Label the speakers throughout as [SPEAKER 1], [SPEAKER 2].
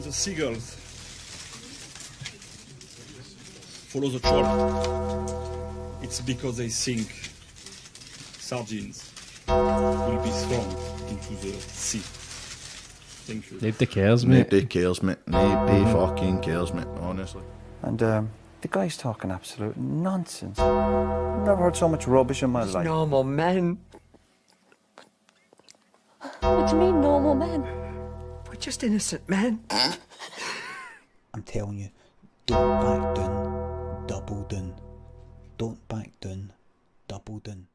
[SPEAKER 1] the seagulls follow the trawl, it's because they think sardines will be thrown into the sea. Thank you.
[SPEAKER 2] Nobody cares, mate.
[SPEAKER 3] Nobody cares, mate. Nobody fucking cares, mate, honestly.
[SPEAKER 4] And the guy's talking absolute nonsense. Never heard so much rubbish in my life.
[SPEAKER 5] Normal men.
[SPEAKER 6] What do you mean, normal men?
[SPEAKER 5] We're just innocent men.
[SPEAKER 4] I'm telling you, don't back down, double down. Don't back down, double down.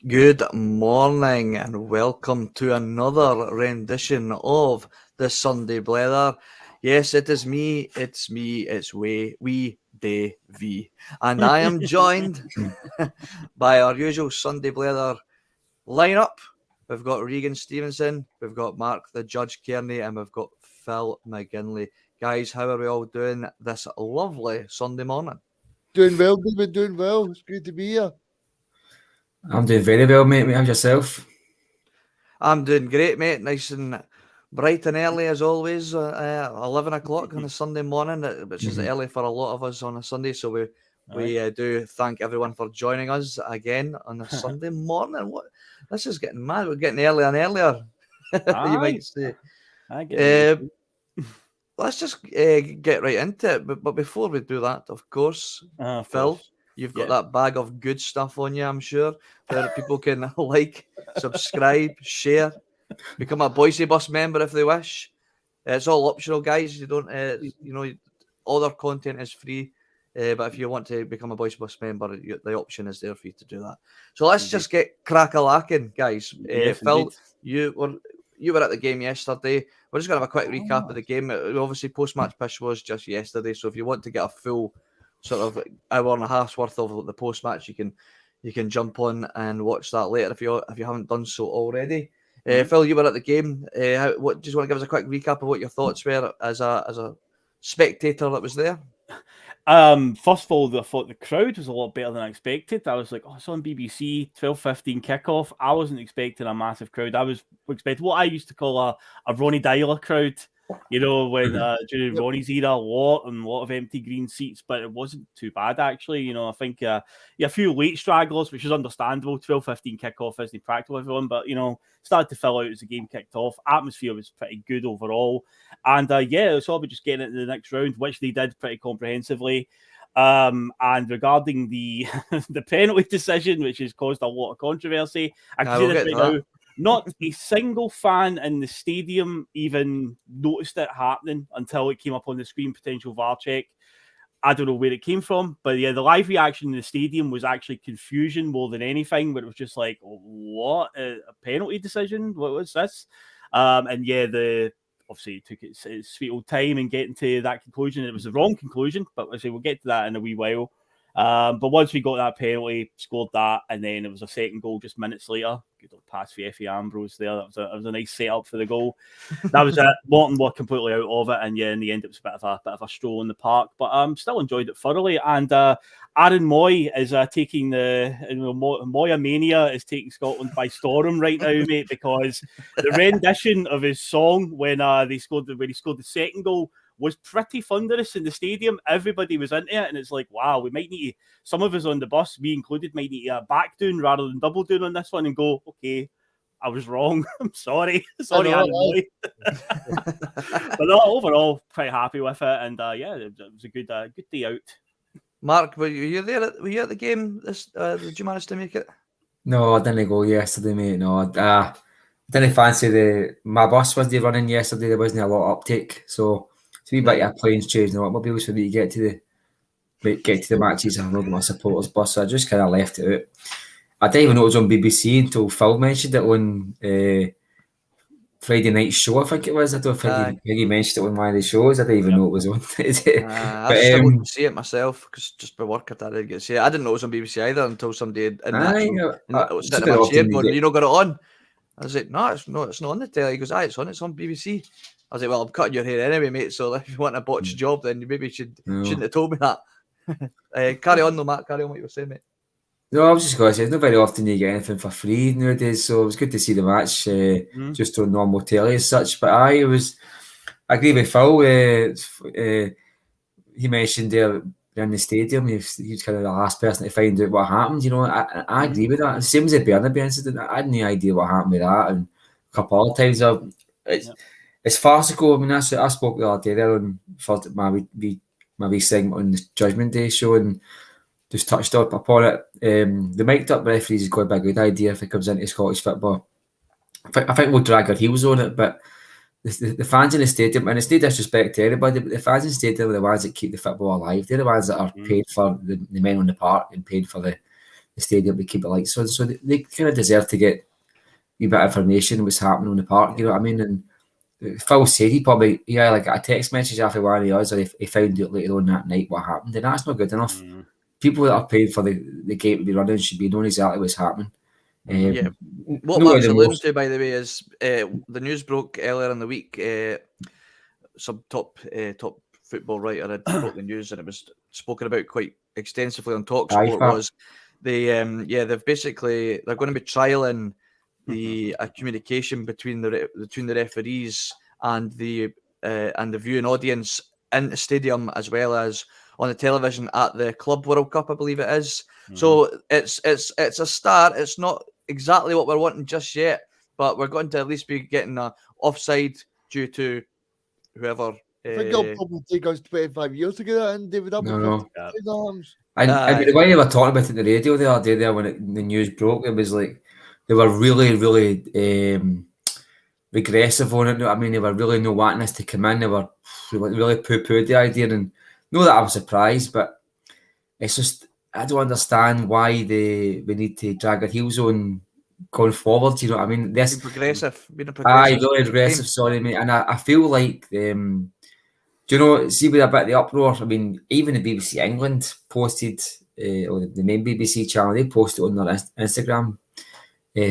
[SPEAKER 5] Good morning and welcome to another rendition of the Sunday Blether. Yes, it is me, it's we, Davey. And I am joined by our usual Sunday Blether lineup. We've got Regan Stevenson, we've got Mark the Judge Kearney, and we've got Phil McGinley. Guys, how are we all doing this lovely Sunday morning?
[SPEAKER 7] Doing well, David, doing well. It's good to be here.
[SPEAKER 8] I'm doing very well, mate. How's yourself?
[SPEAKER 5] I'm doing great, mate. Nice and bright and early as always. 11 o'clock on a Sunday morning, which is early for a lot of us on a Sunday. So we do thank everyone for joining us again on a Sunday morning. What? This is getting mad. We're getting earlier and earlier. You might say. Let's just get right into it. But before we do that, of course, Phil. You've got that bag of good stuff on you, I'm sure, where people can like, subscribe, share, become a Boise Bus member if they wish. It's all optional, guys. You don't, all their content is free. But if you want to become a Boise Bus member, the option is there for you to do that. So let's just get crack-a-lacking, guys. Phil, you were at the game yesterday. We're just going to have a quick recap of the game. Obviously, post-match push was just yesterday. So if you want to get a full sort of hour and a half's worth of the post match, you can jump on and watch that later if you haven't done so already. Phil, you were at the game. What do you want to give us a quick recap of what your thoughts were as a spectator that was there?
[SPEAKER 9] First of all, I thought the crowd was a lot better than I expected. I was like, it's on BBC, 12:15 kickoff. I wasn't expecting a massive crowd. I was expecting what I used to call a Ronnie Dyler crowd. You know, when during Ronnie's era, a lot of empty green seats, but it wasn't too bad actually. You know, I think a few late stragglers, which is understandable. 12:15 kickoff isn't practical, everyone, but started to fill out as the game kicked off. Atmosphere was pretty good overall, and it's all about just getting into the next round, which they did pretty comprehensively. And regarding the the penalty decision, which has caused a lot of controversy, I can say this right now. Not a single fan in the stadium even noticed it happening until it came up on the screen, potential VAR check. I don't know where it came from, but yeah, the live reaction in the stadium was actually confusion more than anything. But it was just like, what, a penalty decision? What was this? And yeah, obviously it took its sweet old time in getting to that conclusion. It was the wrong conclusion, but I say we'll get to that in a wee while. But once we got that penalty, scored that, and then it was a second goal just minutes later. Good old pass for Effie Ambrose there. That was a nice setup for the goal. That was it. Morton were completely out of it, and yeah, in the end, it was a bit of a stroll in the park. But still enjoyed it thoroughly. And Aaron Moy is taking Moya Mania is taking Scotland by storm right now, mate, because the rendition of his song when he scored the second goal was pretty thunderous in the stadium. Everybody was into it, and it's like, wow, we might need to, some of us on the bus, me included, might need to back down rather than double down on this one and go, okay, I was wrong. I'm sorry. Sorry, Aaron Moy. But no, overall, quite happy with it, and yeah, it was a good day out.
[SPEAKER 5] Mark, were you there? Were you at the game? Did you manage to make it?
[SPEAKER 8] No, I didn't go yesterday, mate. No, I didn't fancy my bus was running yesterday. There wasn't a lot of uptake, so it's a wee bit of planes changing the automobiles for me to get to the matches. I've not got my supporters bus, so I just kind of left it out. I didn't even know it was on BBC until Phil mentioned it on Friday night show, I think it was. I don't think he mentioned it on one of the shows. I didn't even know it was on.
[SPEAKER 5] I struggled to see it myself because just by work I didn't get to see it. I didn't know it was on BBC either until somebody sitting in my chair going, "You not got it on?" I was like, "No, it's not on the telly." He goes, "It's on BBC." I was like, "Well, I'm cutting your hair anyway, mate. So if you want a botched job, then you maybe shouldn't have told me that." Carry on, though, Matt. Carry on what you were saying, mate.
[SPEAKER 8] No, I was just going to say, it's not very often you get anything for free nowadays, so it was good to see the match just on normal telly as such. But I agree with Phil. He mentioned there in the stadium, he was kind of the last person to find out what happened. You know, I agree with that. Same as the Burnaby incident, I had no idea what happened with that, and a couple of times it's farcical. I mean, I spoke the other day there on my wee segment on the Judgment Day show, and just touched upon it. The mic'd up referees is going to be a good idea if it comes into Scottish football. I think we'll drag our heels on it, but the fans in the stadium, and it's no disrespect to anybody, but the fans in the stadium are the ones that keep the football alive. They're the ones that are paid for the men on the park and paid for the stadium to keep it lights on. So they kind of deserve to get a bit of information on what's happening on the park, you know what I mean? And Phil said he probably got a text message after one of the others, or he found out later on that night what happened, and that's not good enough. People that are paid for the game to be running should be knowing exactly what's happening.
[SPEAKER 5] What Mark's alluding to, by the way, is the news broke earlier in the week. Some top football writer had broke the news, and it was spoken about quite extensively on TalkSport. Was they've basically they're going to be trialing the communication between the referees and the viewing audience in the stadium as well as on the television at the Club World Cup, I believe it is. So it's a start. It's not exactly what we're wanting just yet, but we're going to at least be getting a offside due to whoever.
[SPEAKER 7] I think it'll probably take us 25 years to get that in, David.
[SPEAKER 8] And the way they were talking about it on the radio the other day there when the news broke, it was like they were really, really regressive on it. I mean, they were really not wanting us to come in. They were really poo-pooed the idea, and not that I'm surprised, but it's just I don't understand why we need to drag our heels on going forward. You know what I mean? Being a progressive. Really aggressive. Sorry, mate. And I feel like, do you know? See, with a bit of the uproar. I mean, even the BBC England posted, or the main BBC channel, they posted on their Instagram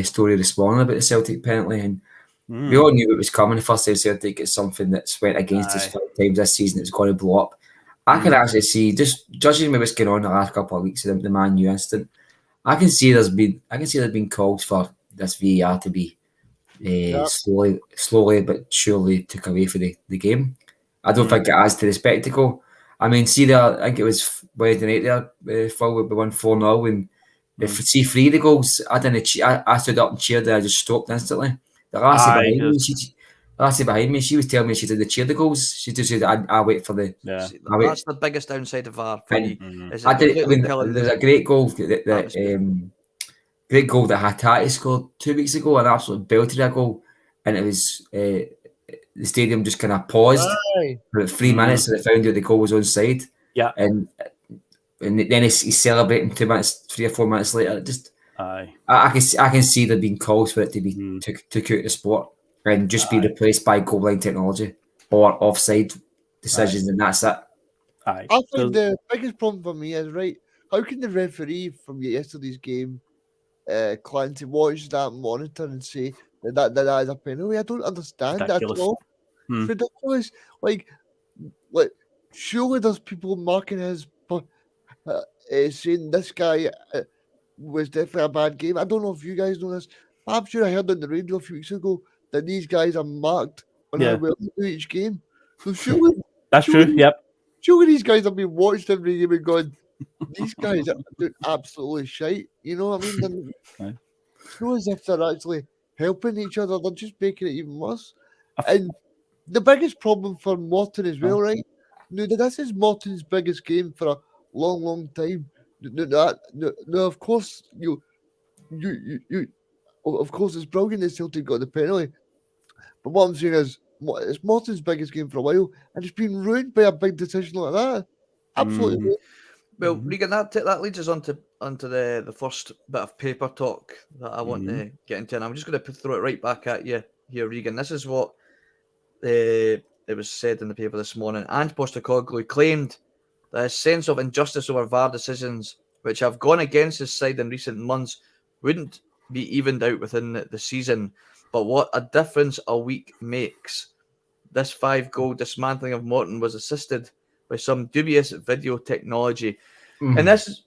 [SPEAKER 8] story responding about the Celtic penalty, and we all knew it was coming. The first time Celtic is something that's went against us 5 times this season. It's going to blow up. I can actually see, just judging what's going on the last couple of weeks of the Man U incident, I can see there's been calls for this VAR to be slowly but surely took away for the game. I don't think it adds to the spectacle. I mean, see there, I think it was Wednesday night there, Phil, we won 4-0, and if you see 3 of the goals, I stood up and cheered and I just stopped instantly. The lassie behind me, she was telling me she didn't cheer the goals. She just said, "I wait for the."
[SPEAKER 5] Yeah. That's the biggest downside of VAR for me.
[SPEAKER 8] There's a great goal great goal that Hatate scored 2 weeks ago, an absolute belter of goal, and it was the stadium just kind of paused for 3 minutes, and they found out the goal was onside.
[SPEAKER 9] Yeah.
[SPEAKER 8] And then he's celebrating 2 minutes, 3 or 4 minutes later. Just
[SPEAKER 9] Aye.
[SPEAKER 8] I can see there being calls for it to be took out the sport and just be replaced by goal line technology or offside decisions, and that's it.
[SPEAKER 9] Aye.
[SPEAKER 7] I think the biggest problem for me is, right, how can the referee from yesterday's game, Clancy, watch that monitor and say that is a penalty? I don't understand that at
[SPEAKER 9] Ridiculous.
[SPEAKER 7] all. It's ridiculous. Like, surely there's people marking his, saying this guy was definitely a bad game. I don't know if you guys know this. I'm sure I heard on the radio a few weeks ago that these guys are marked on how well they do each game. So surely
[SPEAKER 9] that's true. Yep.
[SPEAKER 7] Surely these guys have been watched every game and gone, these guys are doing absolutely shite. You know what I mean? It's not as if they're actually helping each other. They're just making it even worse. And the biggest problem for Morton as well, right? No, this is Morton's biggest game for a long, long time. No, of course of course it's brilliant that Celtic got the penalty. But what I'm saying is, it's Morton's biggest game for a while, and it's been ruined by a big decision like that. Absolutely.
[SPEAKER 5] Well, Regan, that leads us on to the first bit of paper talk that I want to get into, and I'm just going to throw it right back at you here, Regan. This is what it was said in the paper this morning. And Postecoglou claimed that his sense of injustice over VAR decisions, which have gone against his side in recent months, wouldn't be evened out within the season. But what a difference a week makes. This 5-goal dismantling of Morton was assisted by some dubious video technology. And this,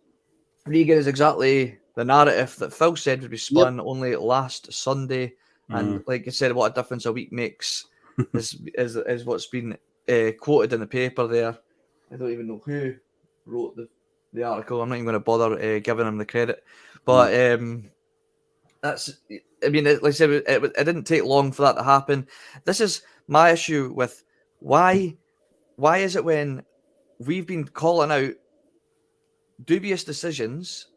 [SPEAKER 5] Regan, is exactly the narrative that Phil said would be spun only last Sunday. And like I said, what a difference a week makes is what's been quoted in the paper there. I don't even know who wrote the article. I'm not even going to bother giving him the credit. But that's, I mean, like I said, it didn't take long for that to happen. This is my issue with why is it when we've been calling out dubious decisions,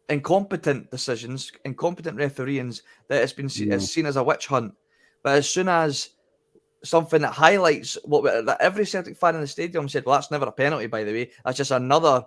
[SPEAKER 5] incompetent decisions, incompetent refereeings, that it's been seen as a witch hunt. But as soon as something that highlights that every Celtic fan in the stadium said, well, that's never a penalty, by the way. That's just another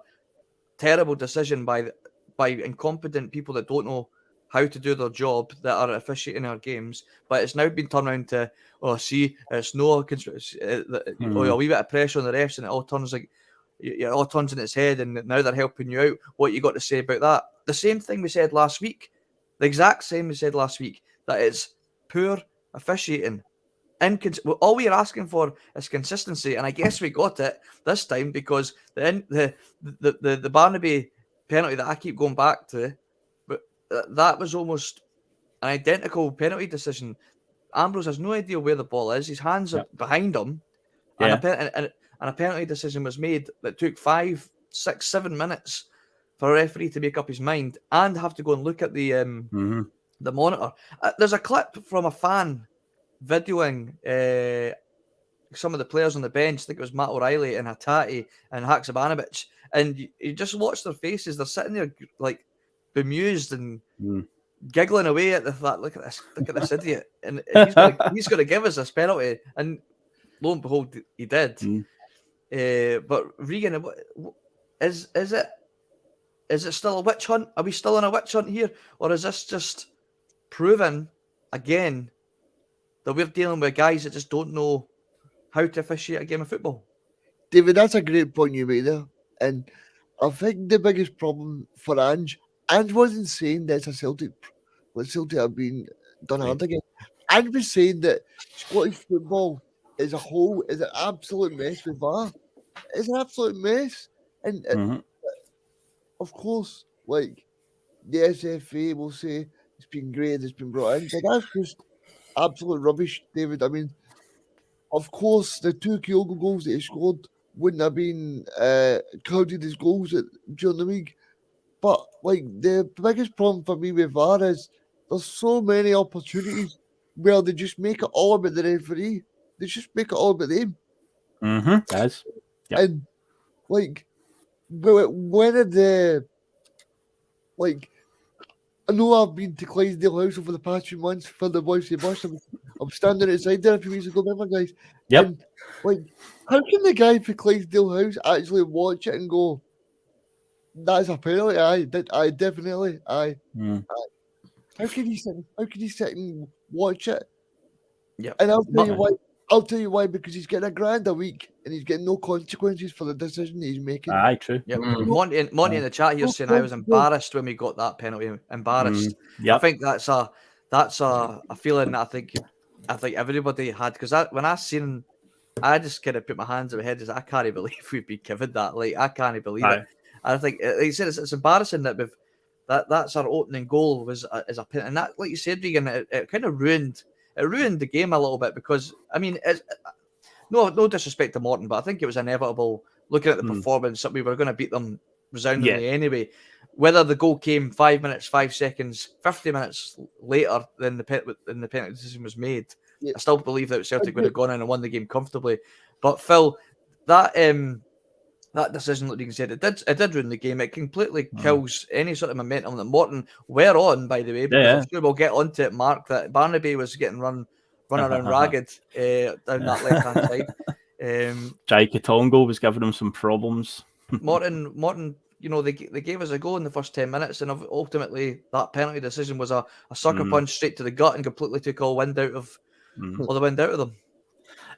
[SPEAKER 5] terrible decision by incompetent people that don't know how to do their job, that are officiating our games. But it's now been turned around to, it's no, a wee bit of pressure on the refs, and it all turns in its head, and now they're helping you out. What you got to say about that? The same thing we said last week. The exact same we said last week, that it's poor officiating. All we are asking for is consistency, and I guess we got it this time, because the Barnaby penalty that I keep going back to, but that was almost an identical penalty decision. Ambrose has no idea where the ball is. His hands are behind him, and a penalty decision was made that took 5, 6, 7 minutes for a referee to make up his mind and have to go and look at the monitor. There's a clip from a fan videoing some of the players on the bench. I think it was Matt O'Reilly and Hattati and Haksabanovic, and you just watch their faces. They're sitting there like bemused and giggling away at the fact, look at this idiot, and he's going to give us this penalty, and lo and behold, he did. But Regan, is it still a witch hunt? Are we still on a witch hunt here, or is this just proven again that we're dealing with guys that just don't know how to officiate a game of football?
[SPEAKER 7] David, that's a great point you made there. And I think the biggest problem for Ange wasn't saying that Celtic have been done hard again. Ange was saying that Scottish football as a whole is an absolute mess with VAR. It's an absolute mess. And of course, like, the SFA will say it's been great, it's been brought in, but that's just absolute rubbish, David. I mean, of course, the 2 Kyogo goals that he scored wouldn't have been counted as goals during the week. But, like, the biggest problem for me with VAR is there's so many opportunities where they just make it all about the referee. They just make it all about them.
[SPEAKER 9] That's
[SPEAKER 7] and like when are the I know I've been to Clydesdale House over the past few months for the boys to bus. I I'm standing outside there a few weeks ago, remember, guys?
[SPEAKER 9] Yep.
[SPEAKER 7] And, like, how can the guy for Clydesdale House actually watch it and go, that's a penalty? Aye, definitely. Aye. How can he sit and watch it?
[SPEAKER 5] Yeah.
[SPEAKER 7] And I'll tell you why. I'll tell you why, because he's getting £1,000 a week and he's getting no consequences for the decision he's making.
[SPEAKER 9] Aye, true.
[SPEAKER 5] Yeah. Monty in the chat here saying I was embarrassed when we got that penalty. Embarrassed.
[SPEAKER 9] Yep.
[SPEAKER 5] I think that's a feeling that I think everybody had, because when I seen, I just kind of put my hands on my head and I can't believe we've been given that. Like, I can't believe it. I think, like you said, it's embarrassing that that's our opening goal is a penalty, and that, like you said, Regan, it kind of ruined the game a little bit, because I mean, no disrespect to Morton, but I think it was inevitable looking at the performance that we were going to beat them resoundingly anyway. Whether the goal came 5 minutes, 5 seconds, 50 minutes later than the penalty decision was made, I still believe that Celtic would have gone in and won the game comfortably. But Phil, that decision, like you said, it did ruin the game. It completely kills any sort of momentum that Morton were on, by the way, because I'm sure we'll get onto it, Mark, that Barnaby was getting run around ragged down that left-hand side.
[SPEAKER 9] Jai Katongo was giving him some problems.
[SPEAKER 5] Morton, you know, they gave us a go in the first 10 minutes, and ultimately that penalty decision was a sucker punch straight to the gut and completely took all the wind out of them.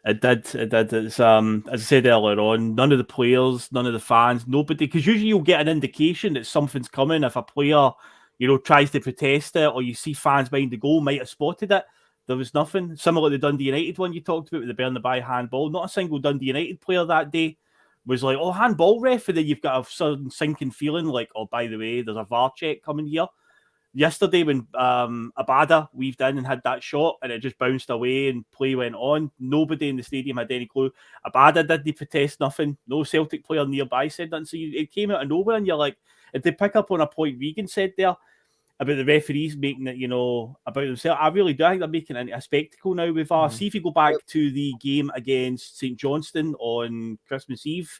[SPEAKER 9] It did. It's, as I said earlier on, none of the players, none of the fans, nobody, because usually you'll get an indication that something's coming if a player, you know, tries to protest it, or you see fans behind the goal might have spotted it. There was nothing. Similar to the Dundee United one you talked about with the Bernabei handball. Not a single Dundee United player that day was like, oh, handball ref, and then you've got a sudden sinking feeling like, oh, by the way, there's a VAR check coming here. Yesterday, when Abada weaved in and had that shot and it just bounced away and play went on, nobody in the stadium had any clue. Abada didn't protest nothing. No Celtic player nearby said that. So it came out of nowhere, and you're like, if they pick up on a point Regan said there about the referees making it, you know, about themselves, I really do. I think they're making it a spectacle now with VAR. See if you go back to the game against St Johnstone on Christmas Eve,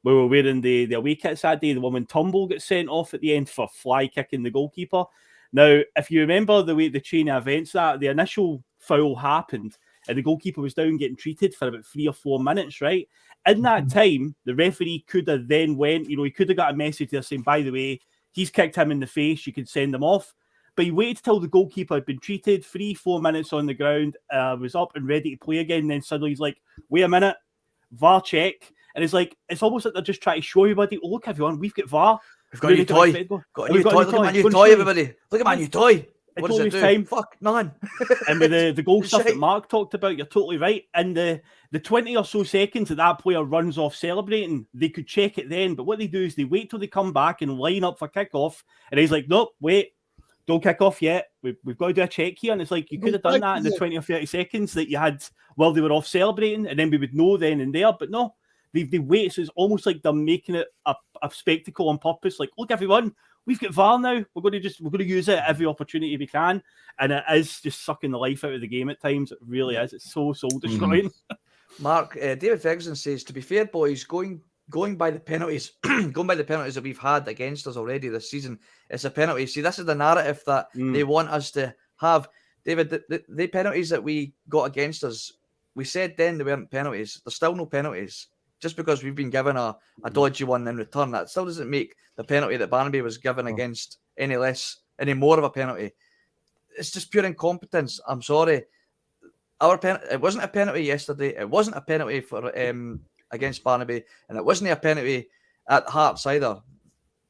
[SPEAKER 9] where we were wearing the away kits that day, the one when Tumble got sent off at the end for fly kicking the goalkeeper. Now, if you remember the way the chain of events, that the initial foul happened and the goalkeeper was down getting treated for about 3 or 4 minutes, right? In that time, the referee could have then went, you know, he could have got a message there saying, by the way, he's kicked him in the face, you can send him off. But he waited till the goalkeeper had been treated, 3-4 minutes on the ground, was up and ready to play again. And then suddenly he's like, wait a minute, VAR check. And it's like, it's almost like they're just trying to show everybody, oh, look, everyone, we've got VAR.
[SPEAKER 5] We've got a new toy. Got a new toy. Look at my new toy, everybody. Look at my new toy. What does it do?
[SPEAKER 9] Time.
[SPEAKER 5] Fuck, none.
[SPEAKER 9] And with the goal stuff that Mark talked about, you're totally right. And the 20 or so seconds that player runs off celebrating, they could check it then. But what they do is they wait till they come back and line up for kickoff. And he's like, nope, wait, don't kick off yet. We've got to do a check here. And it's like, you could have done that in the 20 or 30 seconds that you had while they were off celebrating. And then we would know then and there. But no. They wait, so it's almost like they're making it a spectacle on purpose. Like, look, everyone, we've got VAR now. We're going to use it at every opportunity we can, and it is just sucking the life out of the game at times. It really is. It's so soul destroying.
[SPEAKER 5] Mark, David Ferguson says, to be fair, boys, going by the penalties, going by the penalties that we've had against us already this season, it's a penalty. See, this is the narrative that they want us to have. David, the penalties that we got against us, we said then they weren't penalties. There's still no penalties. Just because we've been given a dodgy one in return, that still doesn't make the penalty that Barnaby was given against any more of a penalty. It's just pure incompetence. I'm sorry. It wasn't a penalty yesterday. It wasn't a penalty for against Barnaby, and it wasn't a penalty at Hearts either.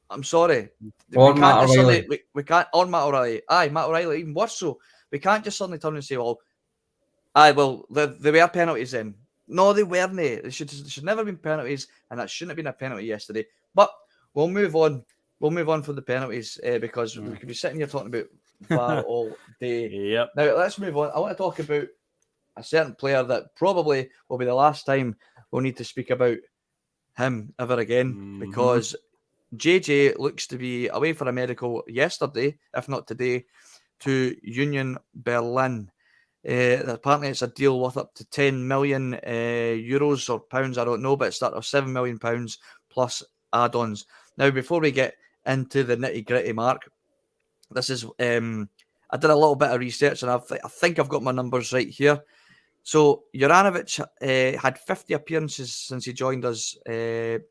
[SPEAKER 5] I'm sorry.
[SPEAKER 8] On Matt O'Reilly.
[SPEAKER 5] We can't on Matt O'Reilly. Aye, Matt O'Reilly, even worse so. We can't just suddenly turn and say, well, there were penalties then. No, they weren't. They should never have been penalties, and that shouldn't have been a penalty yesterday. But we'll move on. We'll move on from the penalties because we could be sitting here talking about VAR all day.
[SPEAKER 9] Yep.
[SPEAKER 5] Now let's move on. I want to talk about a certain player that probably will be the last time we'll need to speak about him ever again, because JJ looks to be away for a medical yesterday, if not today, to Union Berlin. Apparently it's a deal worth up to 10 million euros or pounds, I don't know, but it's started off £7 million plus add-ons. Now, before we get into the nitty-gritty, Mark, this is I did a little bit of research, and I think I've got my numbers right here. So Juranovic had 50 appearances since he joined us, and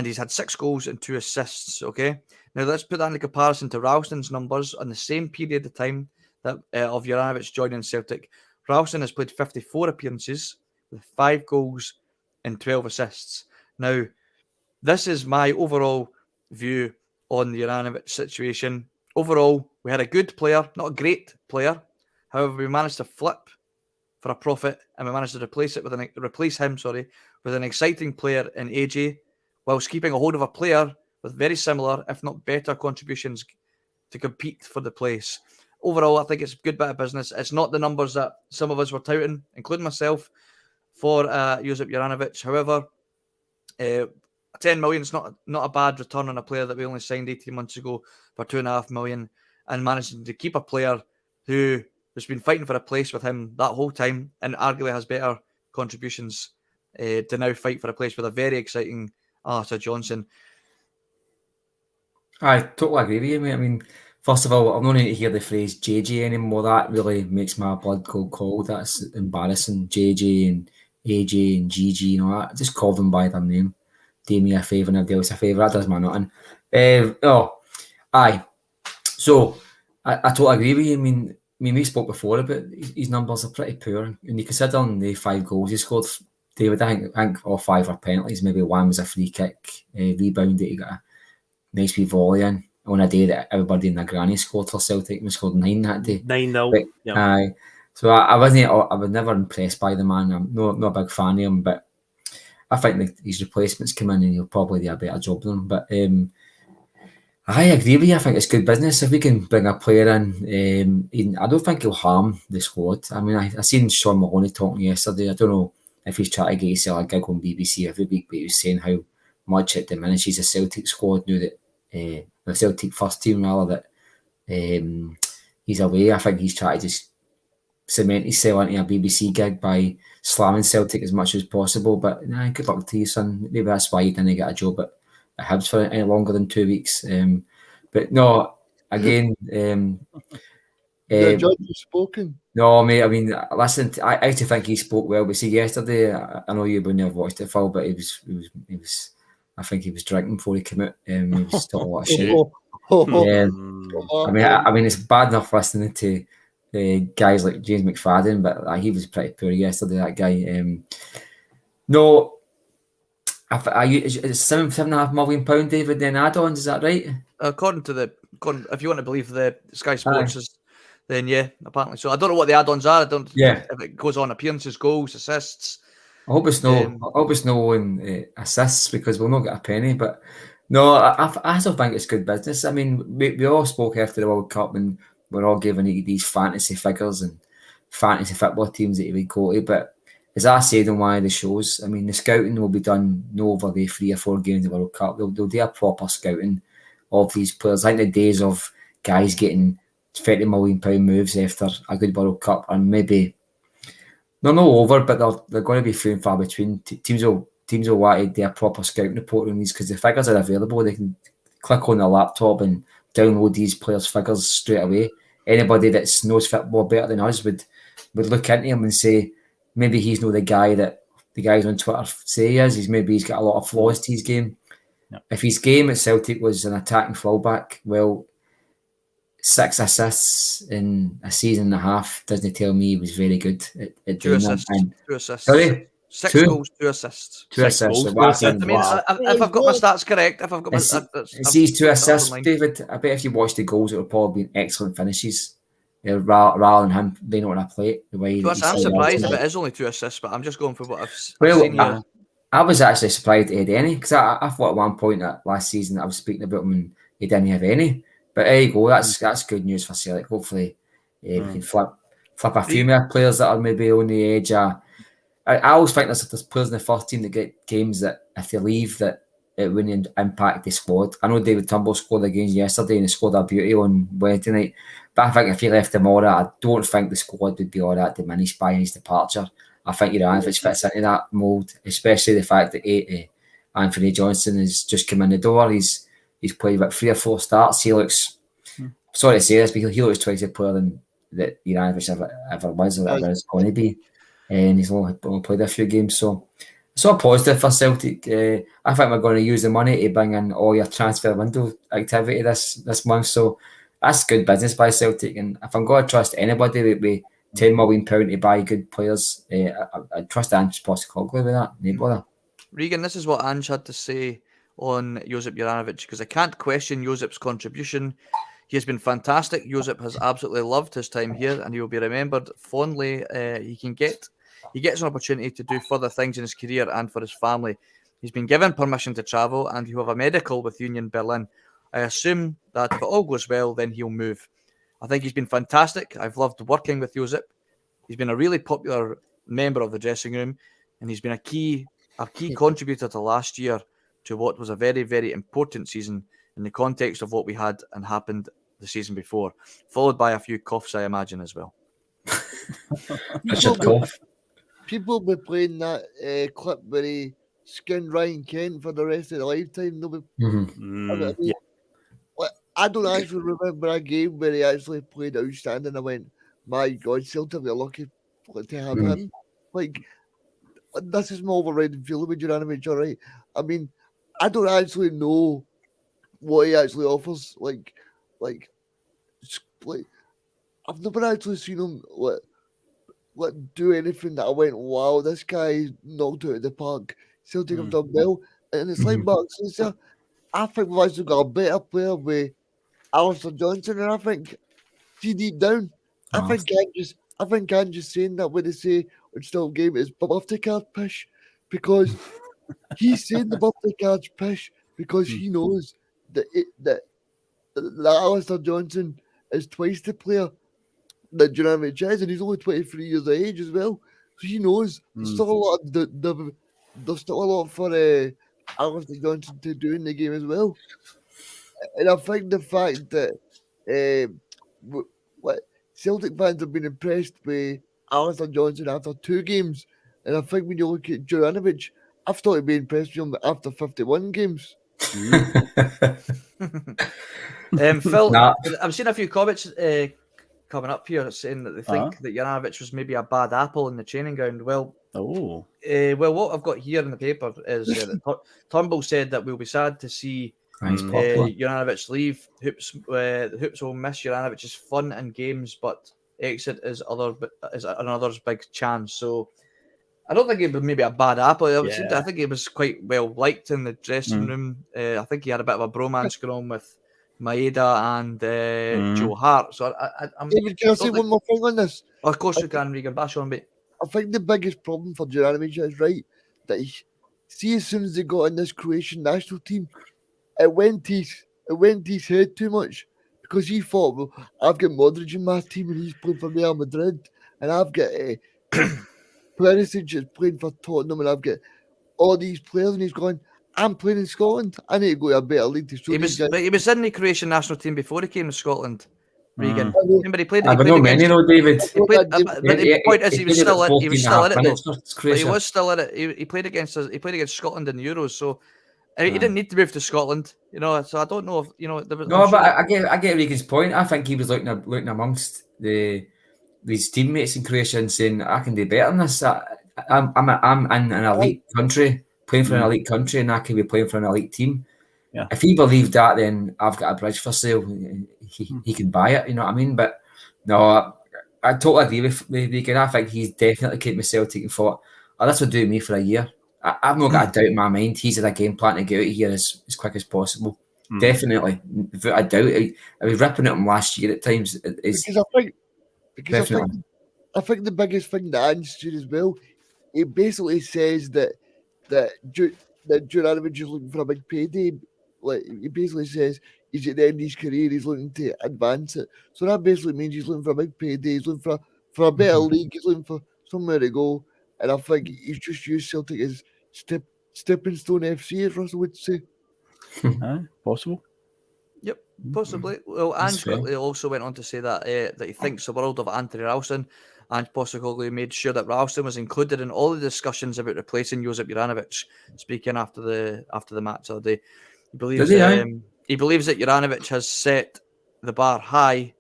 [SPEAKER 5] he's had 6 goals and 2 assists. Okay, now let's put that into comparison to Ralston's numbers on the same period of time that of Juranovic joining Celtic. Ralston has played 54 appearances with 5 goals and 12 assists. Now, this is my overall view on the Juranovic situation. Overall, we had a good player, not a great player. However, we managed to flip for a profit, and we managed to replace him with an exciting player in AJ, whilst keeping a hold of a player with very similar, if not better, contributions to compete for the place. Overall, I think it's a good bit of business. It's not the numbers that some of us were touting, including myself, for Josip Juranovic. However, 10 million is not a bad return on a player that we only signed 18 months ago for 2.5 million, and managing to keep a player who has been fighting for a place with him that whole time and arguably has better contributions to now fight for a place with a very exciting Arthur Johnson.
[SPEAKER 8] I totally agree with you, mate. I mean, first of all, I'm not need to hear the phrase JJ anymore. That really makes my blood cold. That's embarrassing. JJ and AJ and GG and all that. Just call them by their name. Do me a favour and everybody else a favour. That does my nothing. Aye. So, I totally agree with you. I mean, we spoke before about his numbers are pretty poor. And you consider the 5 goals he scored, David, I think all 5 are penalties. Maybe one was a free kick, rebound that he got a nice wee volley in on a day that everybody in their granny scored for Celtic. We scored 9 that day.
[SPEAKER 9] 9-0.
[SPEAKER 8] Aye. So I was never impressed by the man. I'm not a big fan of him, but I think that his replacements come in and he'll probably do a better job than him. But I agree with you. I think it's good business if we can bring a player in. I don't think he'll harm the squad. I mean, I seen Sean Mahoney talking yesterday. I don't know if he's trying to get himself a gig on BBC every week, but he was saying how much it diminishes the Celtic squad now that the Celtic first team rather that he's away. I think he's trying to just cement himself into a BBC gig by slamming Celtic as much as possible. But good luck to you, son. Maybe that's why you didn't get a job at Hibs for any longer than 2 weeks. But no, again,
[SPEAKER 7] the judge has spoken.
[SPEAKER 8] No, mate. I mean, listen. I actually think he spoke well. But see, yesterday, I know you wouldn't have watched it, Phil, but he was. I think he was drinking before he came out. He was talking a lot of shit. I mean, it's bad enough listening to guys like James McFadden, but he was pretty poor yesterday. That guy. No. It's £7.5 million, David, then add-ons, is that right?
[SPEAKER 5] According, if you want to believe the Sky Sports, then yeah, apparently. So I don't know what the add-ons are. If it goes on appearances, goals, assists.
[SPEAKER 8] I hope it's no on assists because we'll not get a penny. But no, I still think it's good business. I mean, we all spoke after the World Cup and we're all given these fantasy figures and fantasy football teams that you would go to, but as I said on one of the shows, I mean, the scouting will be done over the 3 or 4 games of the World Cup. They'll do a proper scouting of these players. I think the days of guys getting £30 million moves after a good World Cup are maybe they're not over, but they're going to be few and far between. Teams will want to do a proper scouting report on these because the figures are available. They can click on their laptop and download these players' figures straight away. Anybody that knows football better than us would look into him and say, maybe he's not the guy that the guys on Twitter say he is. He's got a lot of flaws to his game. Yep. If his game at Celtic was an attacking fullback, well, 6 assists in a season and a half doesn't tell me he was very good at doing that.
[SPEAKER 5] 2 assists.
[SPEAKER 8] Sorry?
[SPEAKER 5] 6 goals, 2 assists.
[SPEAKER 8] 2 assists.
[SPEAKER 5] I mean, if I've got my stats correct,
[SPEAKER 8] these 2 assists, David, I bet if you watch the goals, it would probably be excellent finishes. Rather than him being on a plate the way
[SPEAKER 5] I'm surprised if it is only 2 assists, but I'm just going for what I've seen here.
[SPEAKER 8] I was actually surprised he had any because I thought at one point that last season I was speaking about him and he didn't have any. But there you go, that's good news for Celtic. Hopefully we can flip a few more players that are maybe on the edge. I always think there's players in the first team that get games that if they leave that it wouldn't impact the squad. I know David Turnbull scored against yesterday and he scored a beauty on Wednesday night. But I think if he left tomorrow, I don't think the squad would be all that diminished by his departure. I think Juranovic fits into that mould, especially the fact that Anthony Johnson has just come in the door. He's played about 3 or 4 starts. He looks sorry to say this, because he looks twice a player than that Juranovic ever was or ever is going to be. And he's only played a few games, so it's all positive for Celtic. I think we're going to use the money to bring in all your transfer window activity this month, so that's good business by Celtic. And if I'm going to trust anybody with £10 million to buy good players, I trust Ange Postecoglou with that. No bother.
[SPEAKER 5] Regan, this is what Ange had to say on Josip Juranovic, because I can't question Josip's contribution. He has been fantastic. Josip has absolutely loved his time here, and he will be remembered fondly. He gets an opportunity to do further things in his career and for his family. He's been given permission to travel, and he'll have a medical with Union Berlin. I assume that if it all goes well, then he'll move. I think he's been fantastic. I've loved working with Josip. He's been a really popular member of the dressing room, and he's been a key contributor to last year, to what was a very, very important season in the context of what we had and happened the season before, followed by a few coughs, I imagine, as well.
[SPEAKER 8] Richard Cough.
[SPEAKER 7] People will be playing that clip where he skinned Ryan Kent for the rest of their lifetime. I don't actually remember a game where he actually played outstanding. I went, my God, Celtic are lucky to have him. Like, this is my overriding feeling with Juranovic, all right? I mean, I don't actually know what he actually offers. Like I've never actually seen him do anything that I went, wow, this guy knocked out of the park. Celtic have done well. And it's like Mark says, I think we've actually got a better player with Alistair Johnson, and I think, see deep down, I think I'm just saying that when they say on Still Game is birthday card pish, because he's saying the birthday card's pish because he knows that Alistair Johnson is twice the player that Juranovic is, and he's only 23 years of age as well. So he knows there's still a lot. There's still a lot for Alistair Johnson to do in the game as well. And I think the fact that Celtic fans have been impressed with Alistair Johnson after 2 games, and I think when you look at Juranovic, I've started being impressed with him after 51 games.
[SPEAKER 5] Phil, I've seen a few comments coming up here saying that they think that Juranovic was maybe a bad apple in the training ground. Well, what I've got here in the paper is that Turnbull said that we'll be sad to see Juranovic leave. Hoops will miss Juranovic's fun and games, but exit is another's big chance. So I don't think it was maybe a bad apple. I think he was quite well liked in the dressing room. I think he had a bit of a bromance going on with Maeda and Joe Hart. So
[SPEAKER 7] David, can I say one more thing on this?
[SPEAKER 5] Of course you can, Regan. Bash on, mate.
[SPEAKER 7] I think the biggest problem for Juranovic is that as soon as they got in this Croatian national team, it went his head too much, because he thought, well, I've got Modric in my team and he's playing for Real Madrid, and I've got Perisic is playing for Tottenham, and I've got all these players, and he's going, I'm playing in Scotland. I need to go to a better league to show these guys.
[SPEAKER 5] But he was in the Croatian national team before he came to Scotland. Regan, remember he played.
[SPEAKER 8] But not many though, David.
[SPEAKER 5] But the point is, he was still in it. He was still in it. He played against Scotland in the Euros, so he didn't need to move to Scotland, So I don't know if There was,
[SPEAKER 8] I get Regan's point. I think he was looking amongst these teammates in Croatia and saying, I can do better than this. I'm in an elite country, playing for an elite country, and I can be playing for an elite team.
[SPEAKER 9] Yeah.
[SPEAKER 8] If he believed that, then I've got a bridge for sale. He can buy it, you know what I mean? But no, I totally agree with Regan. I think he's definitely came to Celtic and thought, this will do me for a year. I've not got a doubt in my mind. He's had a game plan to get out of here as quick as possible. Definitely. Without a doubt. I was ripping at him last year at times.
[SPEAKER 7] I think the biggest thing that Ange did as well, he basically says that Juranovic is looking for a big payday. Like, he basically says he's at the end of his career, he's looking to advance it. So that basically means he's looking for a big payday, he's looking for a better league, he's looking for somewhere to go. And I think he's just used Celtic as stepping stone FC, as Russell would say.
[SPEAKER 9] Possible.
[SPEAKER 5] Yep, possibly. Well, Ange also went on to say that he thinks the world of Anthony Ralston. Ange Postecoglou made sure that Ralston was included in all the discussions about replacing Josip Juranovic. Speaking after the match the other day, he believes that Juranovic has set the bar high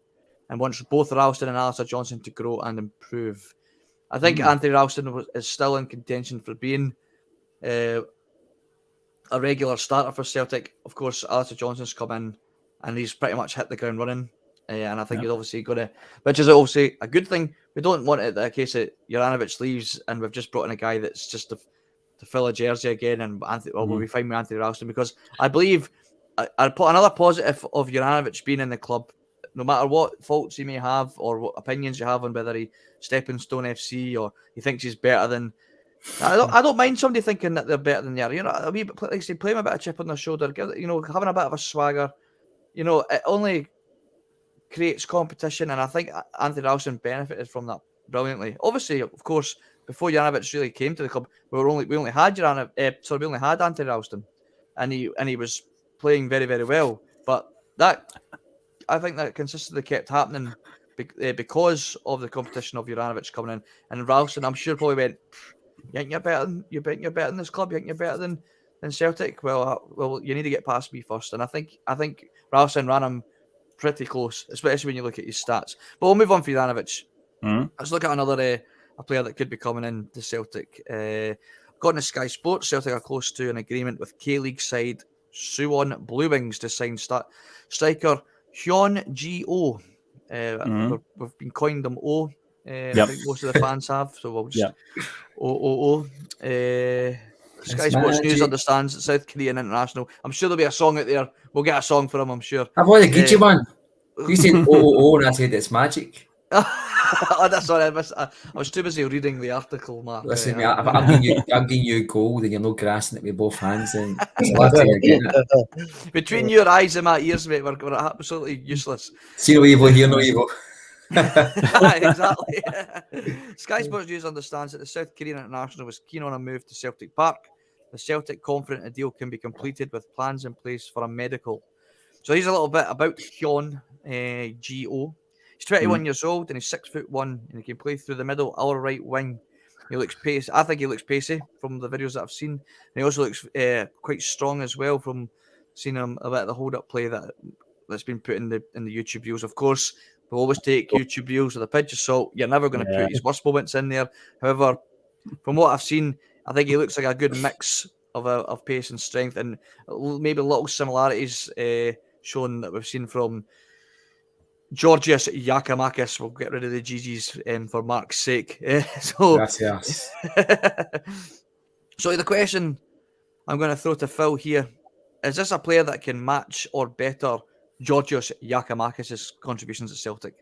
[SPEAKER 5] and wants both Ralston and Alistair Johnson to grow and improve. I think Anthony Ralston is still in contention for being a regular starter for Celtic. Of course, Alistair Johnson's come in and he's pretty much hit the ground running. And I think he's obviously going to, which is obviously a good thing. We don't want it in case that Juranovic leaves and we've just brought in a guy that's just to fill a jersey again. And we'll be fine with Anthony Ralston, because I believe I'd put another positive of Juranovic being in the club, no matter what faults he may have or what opinions you have on whether he Stepping Stone FC or he thinks he's better than. I don't mind somebody thinking that they're better than you. You know, a wee bit, like I say, play him a bit of chip on their shoulder, having a bit of a swagger. You know, it only creates competition, and I think Anthony Ralston benefited from that brilliantly. Obviously, of course, before Juranovic really came to the club, we only had Anthony Ralston, and he was playing very, very well. But that, I think, that consistently kept happening because of the competition of Juranovic coming in, and Ralston, I'm sure, probably went, "You think you're better than this club? You think you're better than Celtic? Well, you need to get past me first." And I think Ralston ran him pretty close, especially when you look at his stats. But we'll move on for Juranovic. Let's look at another a player that could be coming in to Celtic. According to Sky Sports, Celtic are close to an agreement with K-League side Suwon Blue Wings to sign striker Hyeon-gyu Oh. We've been coined them Oh. I think most of the fans have, so we'll just Sky Sports News understands that South Korean international. I'm sure there'll be a song out there. We'll get a song for him, I'm sure.
[SPEAKER 8] I've already got you, man. You said oh, and I said it's magic.
[SPEAKER 5] That's sorry, I was too busy reading the article, Mark.
[SPEAKER 8] Listen, mate, I'm giving you gold and you're not grasping it with both hands. And
[SPEAKER 5] between your eyes and my ears, mate, we're absolutely useless.
[SPEAKER 8] See no evil, hear no evil.
[SPEAKER 5] Exactly. Sky Sports News understands that the South Korean international was keen on a move to Celtic Park. The Celtic confident a deal can be completed with plans in place for a medical. So here's a little bit about Hyeon-gyu Oh. He's 21 years old and he's 6'1", and he can play through the middle or right wing. He looks pacey. I think he looks pacey from the videos that I've seen. And he also looks quite strong as well from seeing him a bit of the hold-up play that's been put in the YouTube views. Of course, we'll always take YouTube views with a pinch of salt. You're never going to put his worst moments in there. However, from what I've seen, I think he looks like a good mix of pace and strength, and maybe little similarities shown that we've seen from Georgios Giakoumakis. We'll get rid of the GGs for Mark's sake.
[SPEAKER 8] Gracias.
[SPEAKER 5] So the question I'm going to throw to Phil here, is this a player that can match or better Georgios Giakoumakis' contributions at Celtic?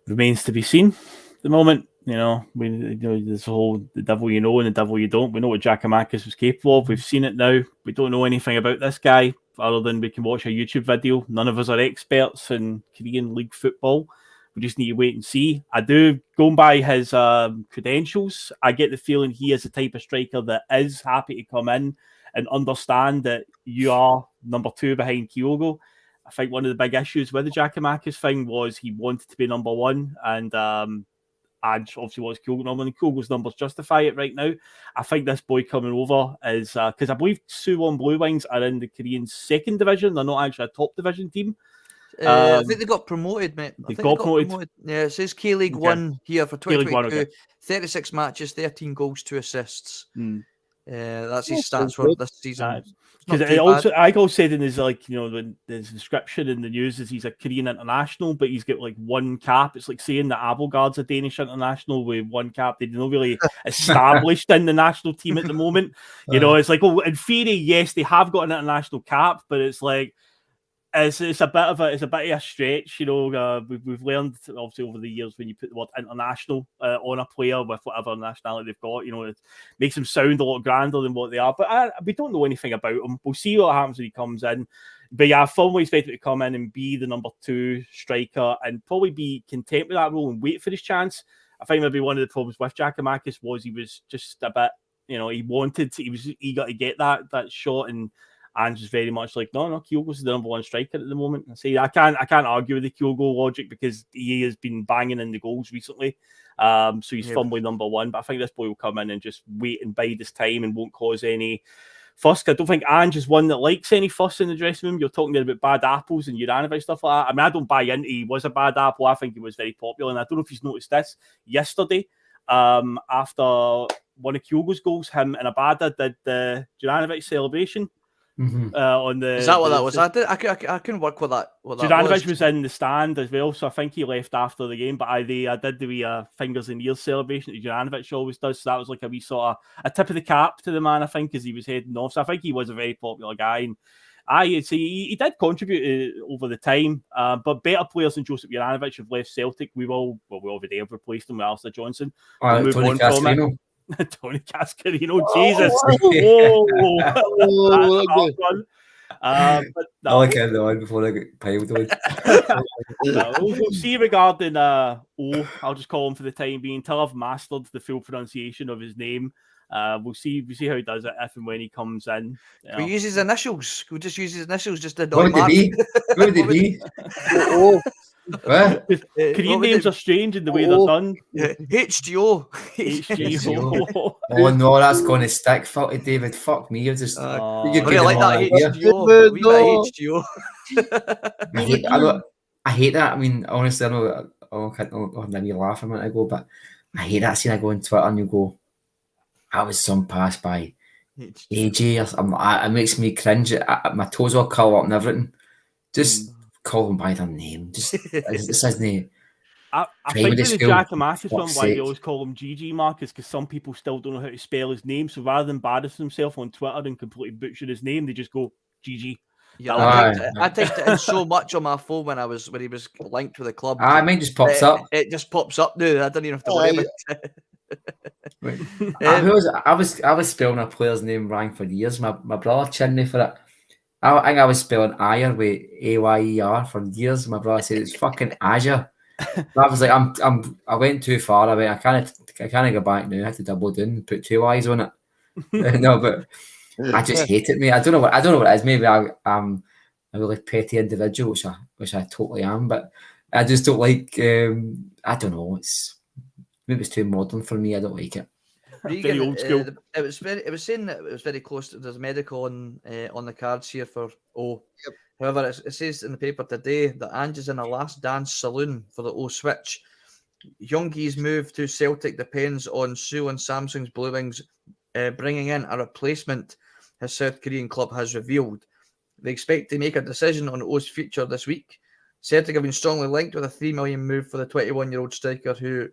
[SPEAKER 9] Remains to be seen at the moment. There's the whole the devil you know and the devil you don't. We know what Giakoumakis was capable of. We've seen it now. We don't know anything about this guy other than we can watch a YouTube video. None of us are experts in Korean League football. We just need to wait and see. I do, going by his credentials, I get the feeling he is the type of striker that is happy to come in and understand that you are number 2 behind Kyogo. I think one of the big issues with the Giakoumakis thing was he wanted to be number 1, and obviously was Kyogo number, and Kyogo's numbers justify it right now. I think this boy coming over is because I believe Suwon Blue Wings are in the Korean 2nd division. They're not actually a top division team.
[SPEAKER 5] I think they got promoted, mate.
[SPEAKER 9] They got promoted.
[SPEAKER 5] Yeah, it says K-League 1 here for 2022. 36 matches, 13 goals, 2 assists. That's his stats for this season.
[SPEAKER 9] Because Igor said in his the description in the news is he's a Korean international, but he's got 1 cap. It's like saying that Abelgard's a Danish international with 1 cap. They're not really established in the national team at the moment. It's like, in theory, yes, they have got an international cap, but it's like it's a bit of a stretch. We've learned obviously over the years when you put the word international on a player with whatever nationality they've got, it makes them sound a lot grander than what they are. But we don't know anything about him. We'll see what happens when he comes in. But yeah, I fully expect him to come in and be the number 2 striker and probably be content with that role and wait for his chance. I think maybe one of the problems with Giakoumakis was he was just a bit, he was eager to get that shot, and just very much like, no, Kyogo's the number 1 striker at the moment. I say I can't argue with the Kyogo logic because he has been banging in the goals recently. So he's firmly number 1. But I think this boy will come in and just wait and bide his time and won't cause any fuss. I don't think Ange is one that likes any fuss in the dressing room. You're talking there about bad apples and Juranovic stuff like that. I mean, I don't buy into he was a bad apple. I think he was very popular, and I don't know if he's noticed this yesterday. After one of Kyogo's goals, him and Abada did the Juranovic celebration. On the
[SPEAKER 5] is that what that was? I couldn't work with that.
[SPEAKER 9] Juranovic was in the stand as well, so I think he left after the game. But I did the wee fingers and ears celebration that Juranovic always does. So that was like a wee sort of a tip of the cap to the man, I think, as he was heading off. So I think he was a very popular guy, and I'd say he did contribute over the time. But better players than Joseph Juranovic have left Celtic. We already have replaced him with Alistair Johnson. We'll move on from it. Tony Cascarino, Jesus!
[SPEAKER 8] I like him on before I get piled on.
[SPEAKER 9] We'll see regarding I'll just call him for the time being until I've mastered the full pronunciation of his name. We'll see how he does it if and when he comes in.
[SPEAKER 5] We use his initials. We'll just use his initials just to
[SPEAKER 8] What would it be?
[SPEAKER 9] Korean names are strange in the way they're done.
[SPEAKER 5] HGO.
[SPEAKER 8] Oh no, that's going to stick. Fuck it, David. Fuck me. You're just.
[SPEAKER 5] You like that HGO? We got HGO.
[SPEAKER 8] I hate that. I mean, honestly, I know I had a wee laugh a minute ago, but I hate that scene. I go on Twitter and you go, "I was some pass by AJ." It makes me cringe. My toes all curl up and everything. Just call them by their name. Just this isn't.
[SPEAKER 6] I think with the Giakoumakis one, why they always call him GG Marcus, because some people still don't know how to spell his name. So rather than embarrass themselves on Twitter and completely butcher his name, they just go GG.
[SPEAKER 5] Yeah, I typed it in so much on my phone when he was linked with the club.
[SPEAKER 8] Mine just pops up.
[SPEAKER 5] It just pops up now. I don't even have to worry about
[SPEAKER 8] it. I was spelling a player's name wrong for years. My brother chinned me for it. I think I was spelling Ayer with AYER for years. My brother said it's fucking Azure. I was like, I went too far. I can't go back now. I had to double down and put two Y's on it. No, but I just hate it, mate. I don't know what it is. Maybe I'm a really petty individual, which I totally am. But I just don't like. I don't know. Maybe it's too modern for me. I don't like it.
[SPEAKER 5] Regan, very old school. It was saying that it was very close. There's medical on the cards here for O. Yep. However, it says in the paper today that Ange is in a last dance saloon for the O switch. Hyeon-gy's move to Celtic depends on Seoul and Samsung's Blue Wings bringing in a replacement, his South Korean club has revealed. They expect to make a decision on O's future this week. Celtic have been strongly linked with a $3 million move for the 21-year-old striker who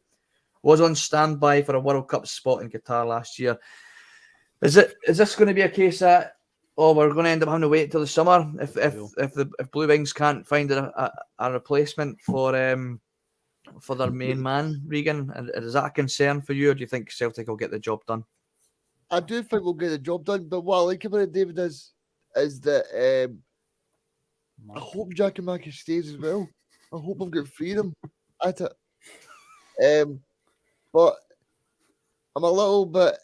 [SPEAKER 5] was on standby for a World Cup spot in Qatar last year. Is this going to be a case that we're going to end up having to wait until the summer if Blue Wings can't find a replacement for their main man, Regan? And is that a concern for you, or do you think Celtic will get the job done?
[SPEAKER 7] I do think we'll get the job done, but what I like about it, David, is that I hope Giakoumakis stays as well. I hope I've got freedom at it. But I'm a little bit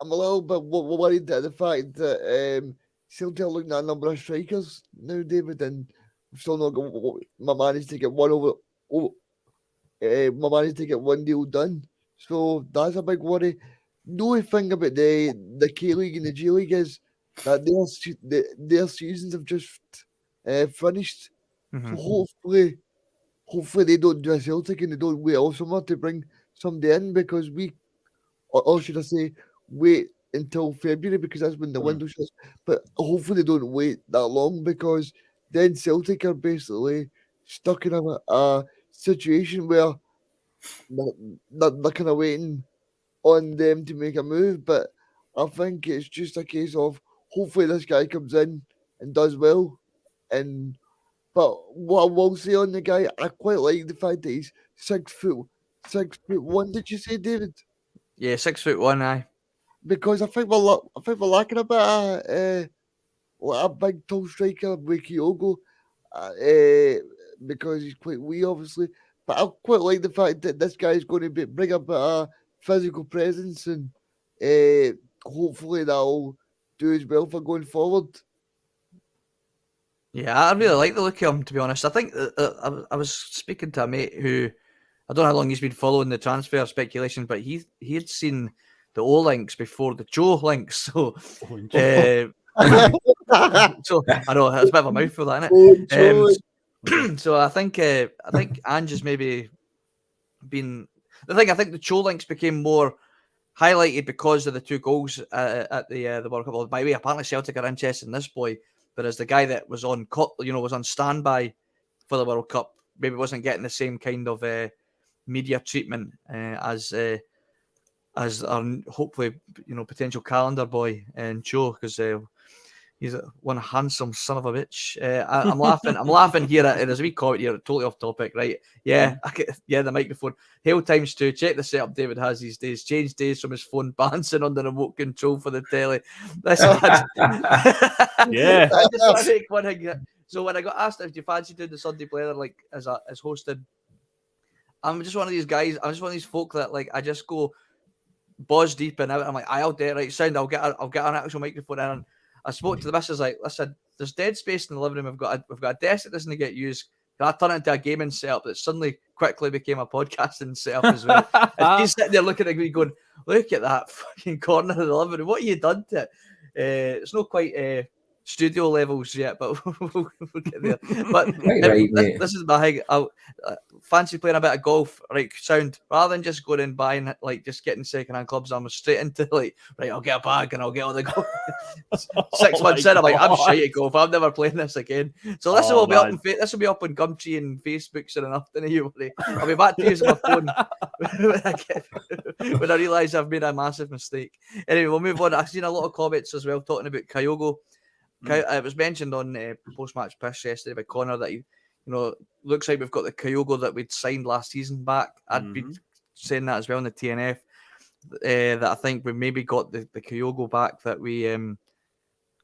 [SPEAKER 7] worried at the fact that Celtic are looking at a number of strikers now, David, and we've still not managed to get one one deal done. So that's a big worry. The only thing about the K-League and the G-League is that their seasons have just finished. Mm-hmm. So hopefully they don't do a Celtic and they don't wait all summer to bring somebody in, because or should I say, wait until February, because that's when the window shuts. But hopefully they don't wait that long, because then Celtic are basically stuck in a situation where they're kind of waiting on them to make a move. But I think it's just a case of hopefully this guy comes in and does well. But what I will say on the guy, I quite like the fact that he's 6'1". Did you say, David?
[SPEAKER 5] Yeah, 6'1", aye.
[SPEAKER 7] Because I think we're lacking a bit of a big tall striker with Kyogo, because he's quite wee, obviously. But I quite like the fact that this guy is going to bring a bit of physical presence, and hopefully that'll do as well for going forward.
[SPEAKER 5] Yeah, I really like the look of him, to be honest. I think I was speaking to a mate who, I don't know how long he's been following the transfer speculation, but he had seen the O links before the Cho links. So, so I know it's a bit of a mouthful, that, isn't it? So I think Ange has maybe been the thing. I think the Cho links became more highlighted because of the 2 goals at the World Cup. By the way, apparently Celtic are interested in this boy, but as the guy that was on was on standby for the World Cup, maybe wasn't getting the same kind of media treatment as our hopefully potential calendar boy and Cho, because he's one handsome son of a bitch. I'm laughing. I'm laughing here. There's a wee comment here, totally off topic, right? Yeah, the microphone. Hail times 2. Check the setup David has these days. Change days from his phone bouncing on the remote control for the telly. Yeah. I just want to make one thing. So when I got asked if you fancy doing the Sunday Blether like as hosted, I'm just one of these guys. I'm just one of these folk that I just go balls deep and out. I'm like, I'll do it, right? Sound. I'll get an actual microphone in. And I spoke to the missus like, listen, there's dead space in the living room. We've got a desk that doesn't get used. Can I turn it into a gaming setup that suddenly quickly became a podcasting setup as well? And she's sitting there looking at me going, look at that fucking corner of the living room. What have you done to it? It's not quite studio levels yet, but we'll get there. But this is my thing. I fancy playing a bit of golf, right? Sound, rather than just going and buying just getting second-hand clubs, I'm straight into right, I'll get a bag and I'll get all the golf. 6 months in, I'm like, I'm shite at golf. I'm never playing this again. So this will be up this will be up on Gumtree and Facebook soon enough. Don't you worry. I'll be back to using my phone when I realise I've made a massive mistake. Anyway, we'll move on. I've seen a lot of comments as well talking about Kyogo. It was mentioned on post-match piss yesterday by Connor that looks like we've got the Kyogo that we'd signed last season back. I'd be saying that as well in the TNF. That I think we maybe got the Kyogo back that we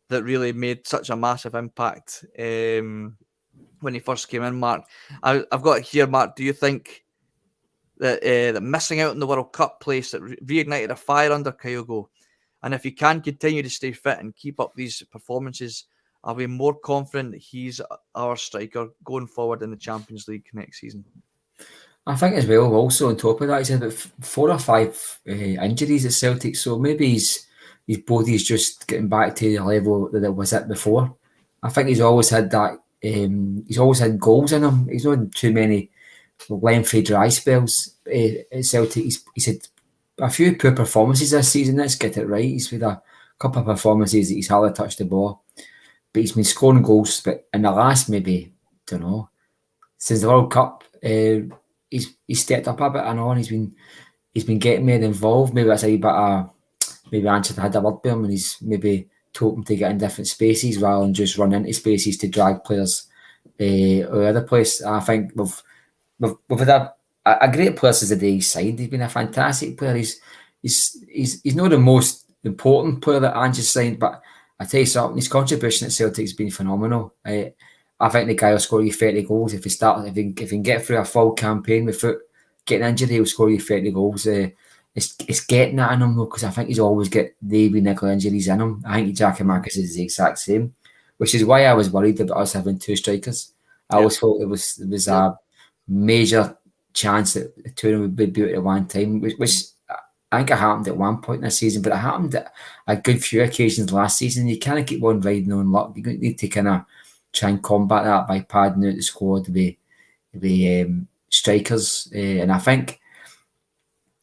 [SPEAKER 5] that really made such a massive impact when he first came in. Mark, I've got it here. Mark, do you think that missing out on the World Cup place that reignited a fire under Kyogo? And if he can continue to stay fit and keep up these performances, are we more confident that he's our striker going forward in the Champions League next season?
[SPEAKER 8] I think as well, also on top of that, he's had about 4 or 5 injuries at Celtic, so maybe his body's just getting back to the level that it was at before. I think he's always had that, he's always had goals in him. He's not had too many lengthy dry spells at Celtic. He's had a few poor performances this season. Let's get it right. He's had a couple of performances that he's hardly touched the ball, but he's been scoring goals. But in the last, maybe, don't know, since the World Cup, he's stepped up a bit. I know, and he's been getting more involved. Maybe that's a bit maybe Ange had a word with him, and he's maybe told him to get in different spaces rather than just run into spaces to drag players or other place. I think we've had a great player since the day he signed. He's been a fantastic player. He's not the most important player that Ange has signed, but I tell you something, his contribution at Celtic has been phenomenal. I think the guy will score you 30 goals if he can get through a full campaign without getting injured. He'll score you 30 goals. It's getting that in him though, because I think he's always got the nickel injuries in him. I think Giakoumakis is the exact same, which is why I was worried about us having 2 strikers. I always thought it was a major chance that the 2 of them would be out at one time, which I think it happened at one point in the season, but it happened at a good few occasions last season. You can't keep on riding on luck. You need to kind of try and combat that by padding out the squad with strikers. And I think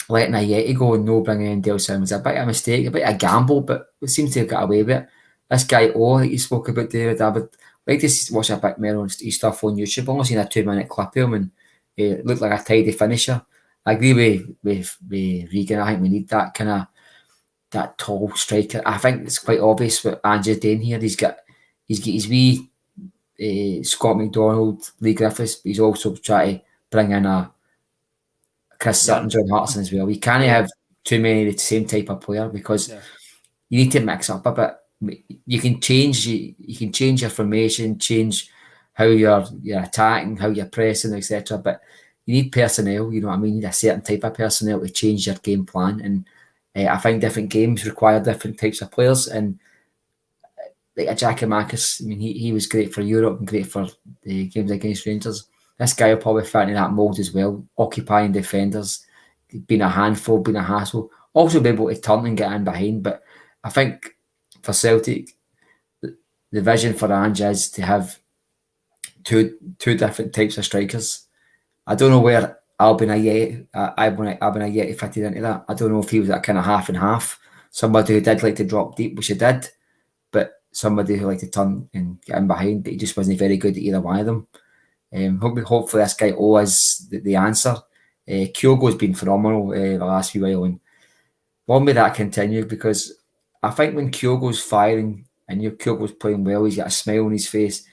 [SPEAKER 8] letting Ayeti go and no bringing in Del Sim was a bit of a mistake, a bit of a gamble, but we seem to have got away with it. This guy Oh that you spoke about, David, I would like to watch a bit more on his stuff on YouTube. I've only seen a 2-minute clip of him and it looked like a tidy finisher. I agree with Regan. I think we need that kind of that tall striker. I think it's quite obvious what Ange's doing here. He's got his wee Scott McDonald, Lee Griffiths, but he's also trying to bring in a Chris Sutton, John Hudson as well. You can't have too many of the same type of player because you need to mix up a bit. You can change your formation, change how you're attacking, how you're pressing, etc. But you need personnel, you know what I mean? You need a certain type of personnel to change your game plan. And I think different games require different types of players. And like a Giakoumakis, I mean, he was great for Europe and great for the games against Rangers. This guy will probably fit into that mould as well, occupying defenders, being a handful, being a hassle. also be able to turn and get in behind. But I think for Celtic, the vision for Ange is to have two different types of strikers. I don't know where Albin Ayeti fitted into that. I don't know if he was a kind of half and half. Somebody who did like to drop deep, which he did, but somebody who liked to turn and get in behind, but he just wasn't very good at either one of them. Hopefully this guy O is the answer. Kyogo's been phenomenal the last few while, and want me that continue, because I think when Kyogo's firing and Kyogo's playing well, he's got a smile on his face.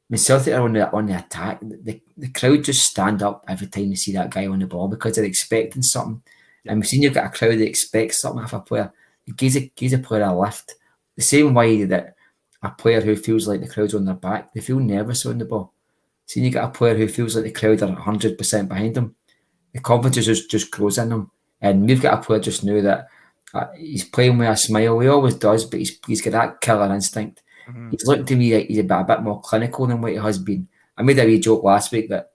[SPEAKER 8] When Celtic are on the attack, the crowd just stand up every time they see that guy on the ball because they're expecting something. Yeah. And we've seen you've got a crowd that expects something of a player. It gives a player a lift. The same way that a player who feels like the crowd's on their back, they feel nervous on the ball. Seeing you got a player who feels like the crowd are 100% behind them, the confidence just grows in them. And we've got a player just now that he's playing with a smile. He always does, but he's got that killer instinct. Mm-hmm. He's looking to me like he's a bit more clinical than what he has been. I made a wee joke last week that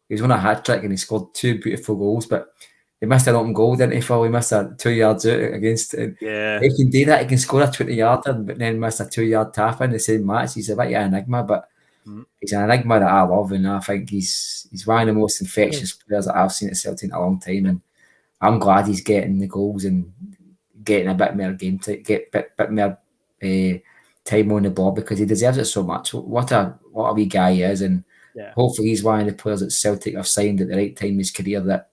[SPEAKER 8] he was on a hat trick and he scored 2 beautiful goals, but he missed an open goal, didn't he, Phil? He missed a 2 yards out against.
[SPEAKER 6] Yeah.
[SPEAKER 8] He can do that. He can score a 20-yarder, but then miss a 2-yard tap in the same match. He's a bit of an enigma, but he's an enigma that I love, and I think he's one of the most infectious players that I've seen at Celtic in a long time, and I'm glad he's getting the goals and getting a bit more game time, get a bit more time on the ball, because he deserves it so much. What a wee guy he is, and hopefully he's one of the players that Celtic have signed at the right time in his career that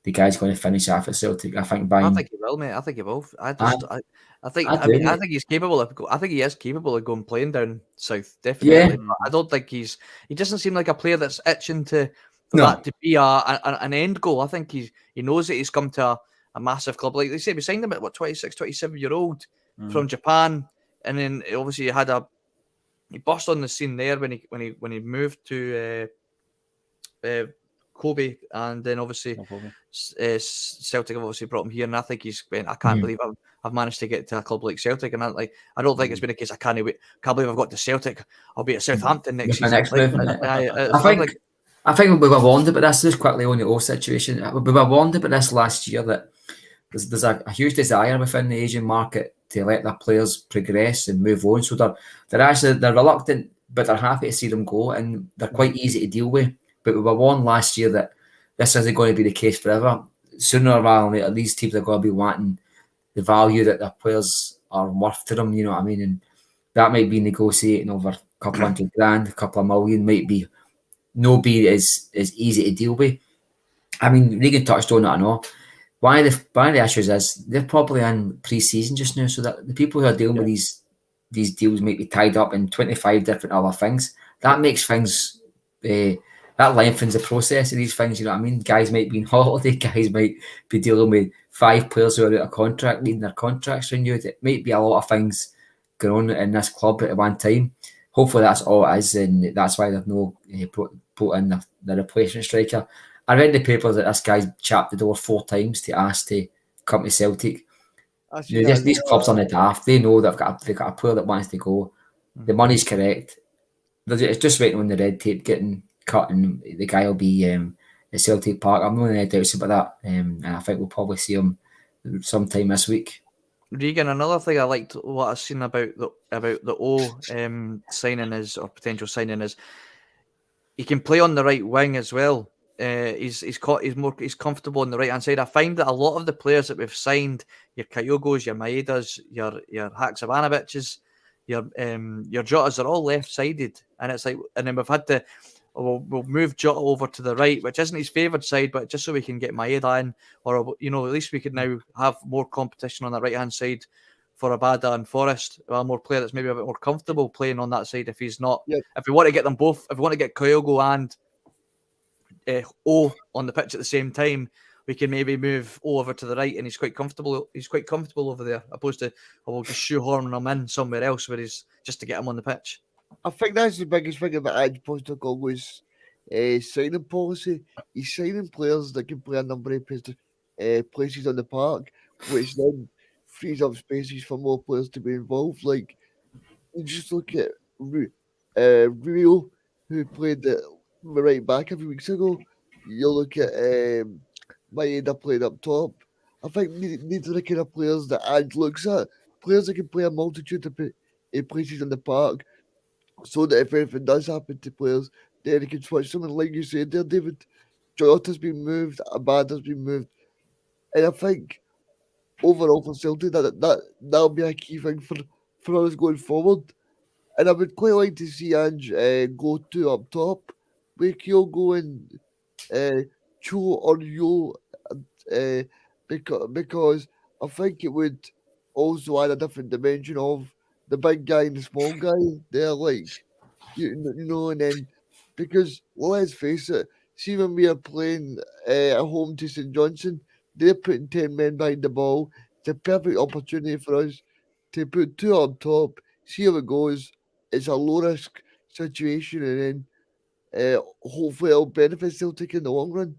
[SPEAKER 8] the guy's going to finish off at Celtic. I think
[SPEAKER 5] he will, mate. I think he will. I think he's capable of. I think he is capable of going playing down south. Definitely. Yeah. I don't think he doesn't seem like a player that's itching for that to be an end goal. I think he knows that he's come to a massive club. Like they say, we signed him at 26, 27-year-old from Japan, and then obviously he burst on the scene there when he moved to Kobe, and then obviously Celtic have obviously brought him here, and I think he's been. I can't believe I've managed to get to a club like Celtic, and I don't think it's been a case. I can't believe I've got to Celtic. I'll be at Southampton next season.
[SPEAKER 8] I think we were warned about this. Just quickly on the O situation, we were warned about this last year that there's a huge desire within the Asian market to let their players progress and move on. So they're reluctant, but they're happy to see them go, and they're quite easy to deal with. But we were warned last year that this isn't going to be the case forever. Sooner or later, these teams are going to be wanting the value that their players are worth to them, you know what I mean? And that might be negotiating over a couple $100,000, a couple of million, might be as easy to deal with. I mean, Regan touched on it, I know. One of the issues is they're probably in pre-season just now, so that the people who are dealing with these deals might be tied up in 25 different other things. That makes things... that lengthens the process of these things, you know what I mean? Guys might be on holiday, guys might be dealing with 5 players who are out of contract, needing their contracts renewed. It might be a lot of things going on in this club at one time. Hopefully that's all it is, and that's why they've no put in the replacement striker. I read in the papers that this guy's chapped the door 4 times to ask to come to Celtic. These clubs on the daft, they know they've got a player that wants to go. The money's correct. It's just waiting on the red tape getting cut, and the guy will be at Celtic Park. I'm not any doubts about that, and I think we'll probably see him sometime this week.
[SPEAKER 5] Regan, another thing I liked what I've seen about the O signing is, or potential signing is, he can play on the right wing as well. He's comfortable on the right hand side. I find that a lot of the players that we've signed, your Kyogos, your Maedas, your Haksabanoviches, your Jotas, are all left sided, and it's like, and then we've had to. We'll move Jota over to the right, which isn't his favoured side, but just so we can get Maeda in, or at least we could now have more competition on that right hand side for Abada and Forrest. A more player that's maybe a bit more comfortable playing on that side. If he's not, if we want to get them both, if we want to get Kyogo and O on the pitch at the same time, we can maybe move O over to the right, and he's quite comfortable. He's quite comfortable over there, opposed to we'll just shoehorn him in somewhere else where he's just to get him on the pitch.
[SPEAKER 7] I think that's the biggest thing about Ange Postecoglou's signing policy. He's signing players that can play a number of places on the park, which then frees up spaces for more players to be involved. Like, you just look at Rio, who played the right back a few weeks ago. You look at Maeda played up top. I think these are the kind of players that Ange looks at. Players that can play a multitude of places in the park, so that if anything does happen to players, then he can switch them. And like you said there, David, Jota's been moved, Abada's been moved. And I think overall for Celtic, that'll be a key thing for us going forward. And I would quite like to see Ange go to up top, with Kyogo and Cho or Yo, because I think it would also add a different dimension of the big guy and the small guy. They're like, you know, and then because let's face it, see when we are playing at home to St Johnstone, they're putting 10 men behind the ball. It's a perfect opportunity for us to put two up top, see how it goes. It's a low risk situation, and then hopefully it'll benefit Celtic in the long run.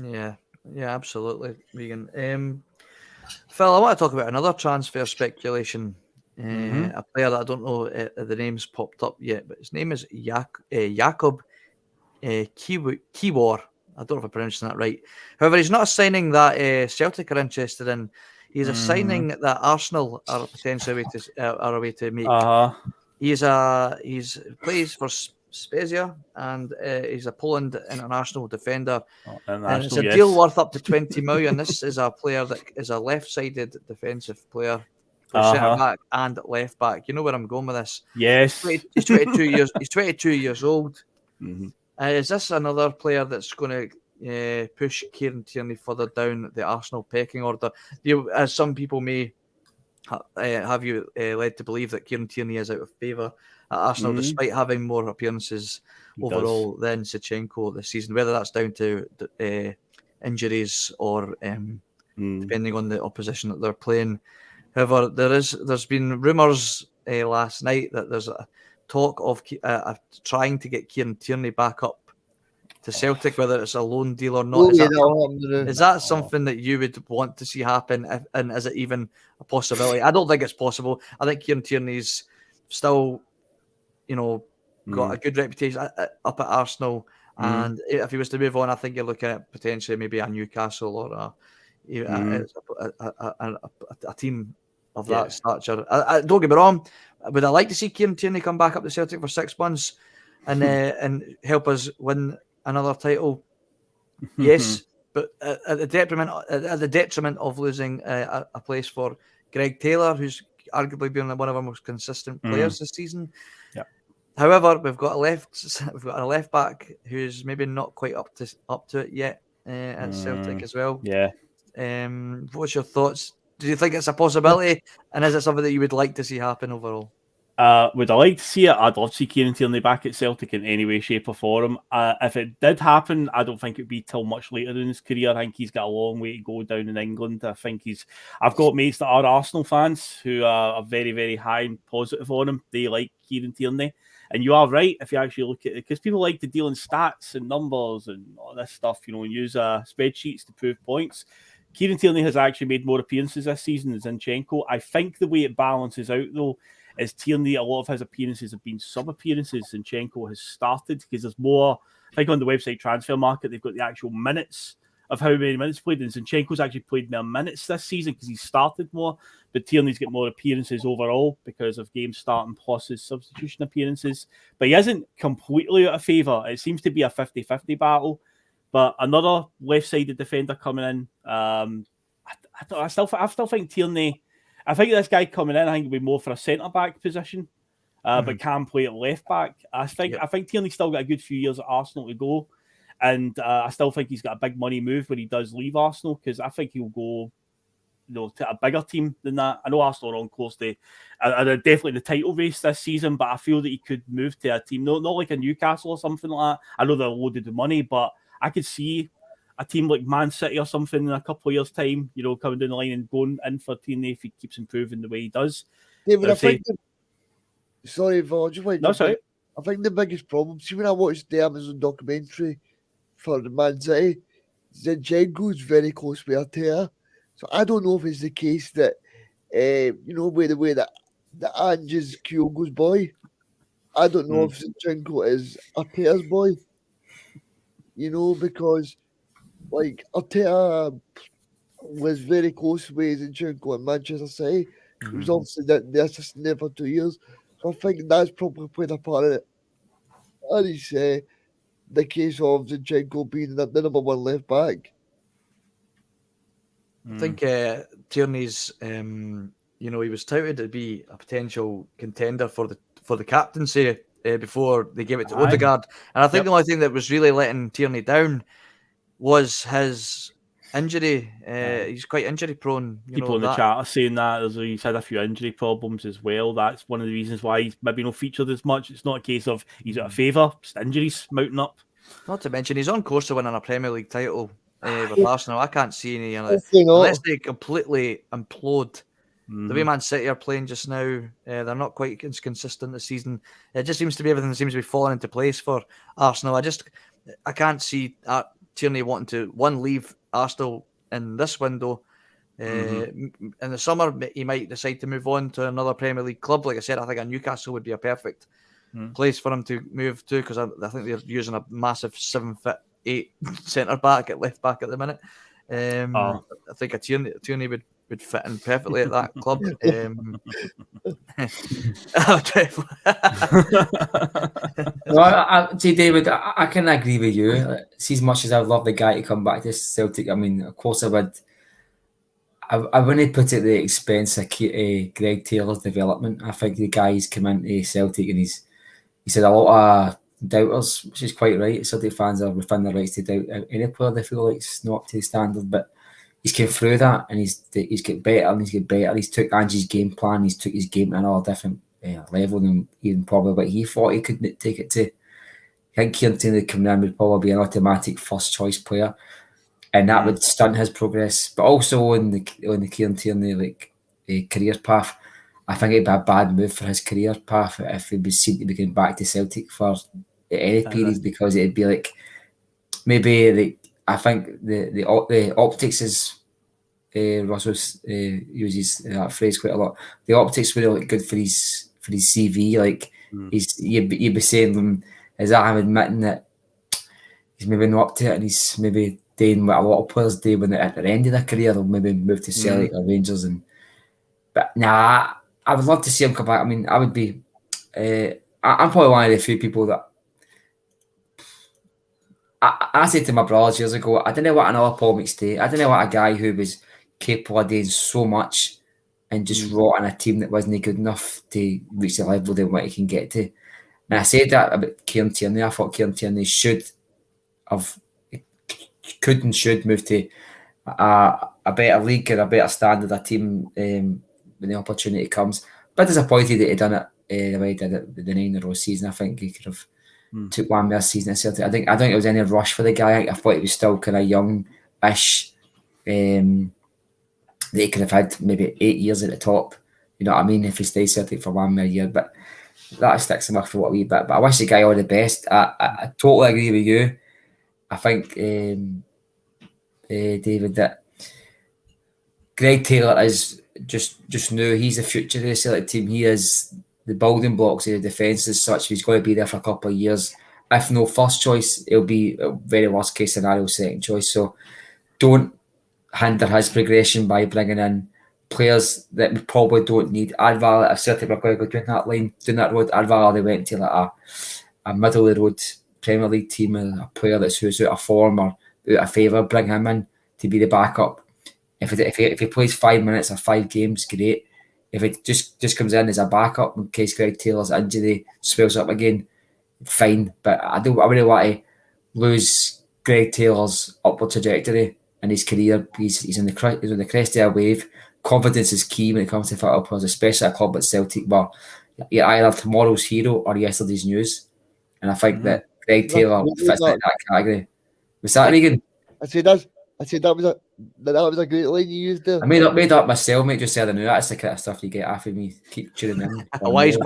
[SPEAKER 5] Yeah, absolutely, Regan. Phil, I want to talk about another transfer speculation. A player that I don't know the name's popped up yet, but his name is Jakob Kiwor. I don't know if I'm pronouncing that right. However, he's not a signing that Celtic are interested in. He's a signing that Arsenal are potentially a way to make. He's plays for Spezia, and he's a Poland international defender. And it's a deal worth up to 20 million. This is a player that is a left-sided defensive player, centre back and left back. You know where I'm going with this?
[SPEAKER 9] Yes.
[SPEAKER 5] He's 22 years. He's 22 years old. Is this another player that's going to push Kieran Tierney further down the Arsenal pecking order? As some people may have you led to believe that Kieran Tierney is out of favour at Arsenal, despite having more appearances overall than Zinchenko this season, whether that's down to injuries or depending on the opposition that they're playing. However, there's been rumours last night that there's a talk of trying to get Kieran Tierney back up to Celtic, whether it's a loan deal or not. Is that something that you would want to see happen? And is it even a possibility? I don't think it's possible. I think Kieran Tierney's still, got a good reputation up at Arsenal. And if he was to move on, I think you're looking at potentially maybe a Newcastle or a team of that stature. Don't get me wrong. Would I like to see Kieran Tierney come back up to Celtic for 6 months and help us win another title? Yes, but at the detriment of losing a place for Greg Taylor, who's arguably been one of our most consistent players this season. However, we've got a left back who's maybe not quite up to it yet at Celtic as well. What's your thoughts? Do you think it's a possibility, and is it something that you would like to see happen overall?
[SPEAKER 9] Would I like to see it? I'd love to see Kieran Tierney back at Celtic in any way, shape or form. If it did happen, I don't think it would be till much later in his career. I think he's got a long way to go down in England. I've got mates that are Arsenal fans who are very, very high and positive on him. They like Kieran Tierney. And you are right if you actually look at it, because people like to deal in stats and numbers and all this stuff, and use spreadsheets to prove points. Kieran Tierney has actually made more appearances this season than Zinchenko. I think the way it balances out, though, is Tierney, a lot of his appearances have been sub-appearances. Zinchenko has started because there's more. I think on the website Transfer Market, they've got the actual minutes of how many minutes played, and Zinchenko's actually played more minutes this season because he's started more, but Tierney's got more appearances overall because of games starting plus his substitution appearances. But he isn't completely out of favour. It seems to be a 50-50 battle, but another left-sided defender coming in, I still think Tierney, I think this guy coming in, I think will be more for a centre-back position, but can play at left-back. I think Tierney's still got a good few years at Arsenal to go. And I still think he's got a big money move when he does leave Arsenal, because I think he'll go to a bigger team than that. I know Arsenal are on close to definitely the title race this season, but I feel that he could move to a team, not like a Newcastle or something like that. I know they're loaded with money, but I could see a team like Man City or something in a couple of years' time, coming down the line and going in for Tierney if he keeps improving the way he does.
[SPEAKER 7] David, sorry, Val, just wait.
[SPEAKER 9] No, sorry.
[SPEAKER 7] I think the biggest problem, see when I watched the Amazon documentary for the Man City, Zinchenko's very close with Arteta. So I don't know if it's the case that, with the way that Ange is Kyogo's boy. I don't know if Zinchenko is Arteta's boy. Because like Arteta was very close with Zinchenko in Manchester City. He was obviously the assistant there for 2 years. So I think that's probably played a part in it. And he's the case of Zinchenko being the number one left back.
[SPEAKER 5] I think Tierney's, he was touted to be a potential contender for the captaincy before they gave it to Odegaard. And I think the only thing that was really letting Tierney down was his injury. He's quite injury prone.
[SPEAKER 6] People in the chat are saying that he's had a few injury problems as well. That's one of the reasons why he's maybe not featured as much. It's not a case of he's out of favour, just injuries mounting up.
[SPEAKER 5] Not to mention he's on course to winning a Premier League title with Arsenal. I can't see any unless they completely implode. The way Man City are playing just now, they're not quite as consistent this season. It just seems to be everything seems to be falling into place for Arsenal. I can't see Tierney wanting to leave Arsenal in this window. In the summer, he might decide to move on to another Premier League club. Like I said, I think a Newcastle would be a perfect place for him to move to, because I think they're using a massive 7'8" centre back at left back at the minute. I think a Tierney would fit in perfectly at that club.
[SPEAKER 8] No, see, David, I can agree with you. See, as much as I would love the guy to come back to Celtic, I mean, of course I would. I wouldn't put it at the expense of Greg Taylor's development. I think the guy's come into Celtic and he's had a lot of doubters, which is quite right. Celtic fans are within their rights to doubt any player they feel like it's not up to the standard, but he's came through that and he's get better and he's get better. He's took Angie's game plan, he's took his game to another different level than even probably what he thought he could take it to. I think Kieran Tierney coming in would probably be an automatic first choice player, and that would stunt his progress. But also on the Kieran Tierney career path, I think it'd be a bad move for his career path if he was seen to be going back to Celtic for any period, because it'd be like maybe I think the optics is Russell uses that phrase quite a lot. The optics would look good for his CV. Like you'd be saying, is that him admitting that he's maybe not up to it, and he's maybe doing what a lot of players do when they're at the end of their career, they'll maybe move to Celtic or Rangers. But I would love to see him come back. I mean, I would be. I'm probably one of the few people that. I said to my brothers years ago, I didn't want another Paul McStay. I didn't want a guy who was capable of doing so much and just rot in a team that wasn't good enough to reach the level they what he can get to. And I said that about Kieran Tierney. I thought Kieran Tierney should move to a better league or a better standard of team when the opportunity comes. But disappointed that he done it the way he did it with the 9-in-a-row season. I think he could have took one more season at Celtic. I don't think it was any rush for the guy. I thought he was still kind of young-ish. That he could have had maybe 8 years at the top. You know what I mean? If he stays Celtic for one more year. But that sticks him up for a wee bit. But I wish the guy all the best. I totally agree with you. I think, David, that Greg Taylor is just new. He's the future of the Celtic team. He is the building blocks of the defence as such. He's going to be there for a couple of years. If no first choice, it'll be a very worst case scenario second choice. So don't hinder his progression by bringing in players that we probably don't need. I'd rather, if Celtic were going to go down that road, I'd rather they went to like a middle of the road Premier League team and a player who's out of form or out of favour, bring him in to be the backup. If he plays 5 minutes or 5 games, great. If it just comes in as a backup in case Greg Taylor's injury swells up again, fine. But I really want to lose Greg Taylor's upward trajectory in his career. He's on the crest of a wave. Confidence is key when it comes to football players, especially a club like Celtic, where you're either tomorrow's hero or yesterday's news. And I think that Greg Taylor fits in that category. Was that Regan?
[SPEAKER 7] I said that was a great line you used there.
[SPEAKER 8] I made up myself, mate. Just said I knew that's the kind of stuff you get after me. Keep tuning in.
[SPEAKER 5] A wise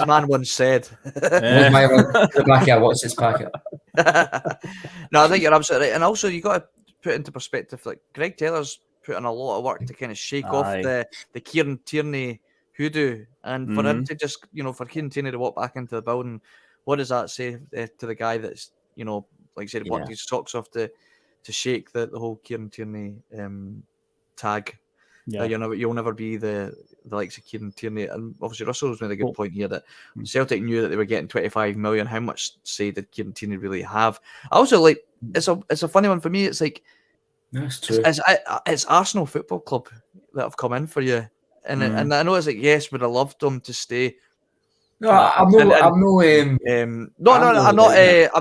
[SPEAKER 5] man once said.
[SPEAKER 8] What's this packet?
[SPEAKER 5] No, I think you're absolutely right. And also, you got to put into perspective, like Greg Taylor's put in a lot of work to kind of shake off the Kieran Tierney hoodoo, and for him to just, for Kieran Tierney to walk back into the building, what does that say to the guy that's, like I said, worked his socks off to to shake the whole Kieran Tierney tag.
[SPEAKER 6] Yeah.
[SPEAKER 5] You'll never be the likes of Kieran Tierney. And obviously Russell's made a good point here that Celtic knew that they were getting 25 million. How much say did Kieran Tierney really have? I also like it's a funny one for me. It's like
[SPEAKER 8] that's true.
[SPEAKER 5] It's Arsenal Football Club that have come in for you, and I know it's like, yes, would have loved them to stay.
[SPEAKER 8] No, I'm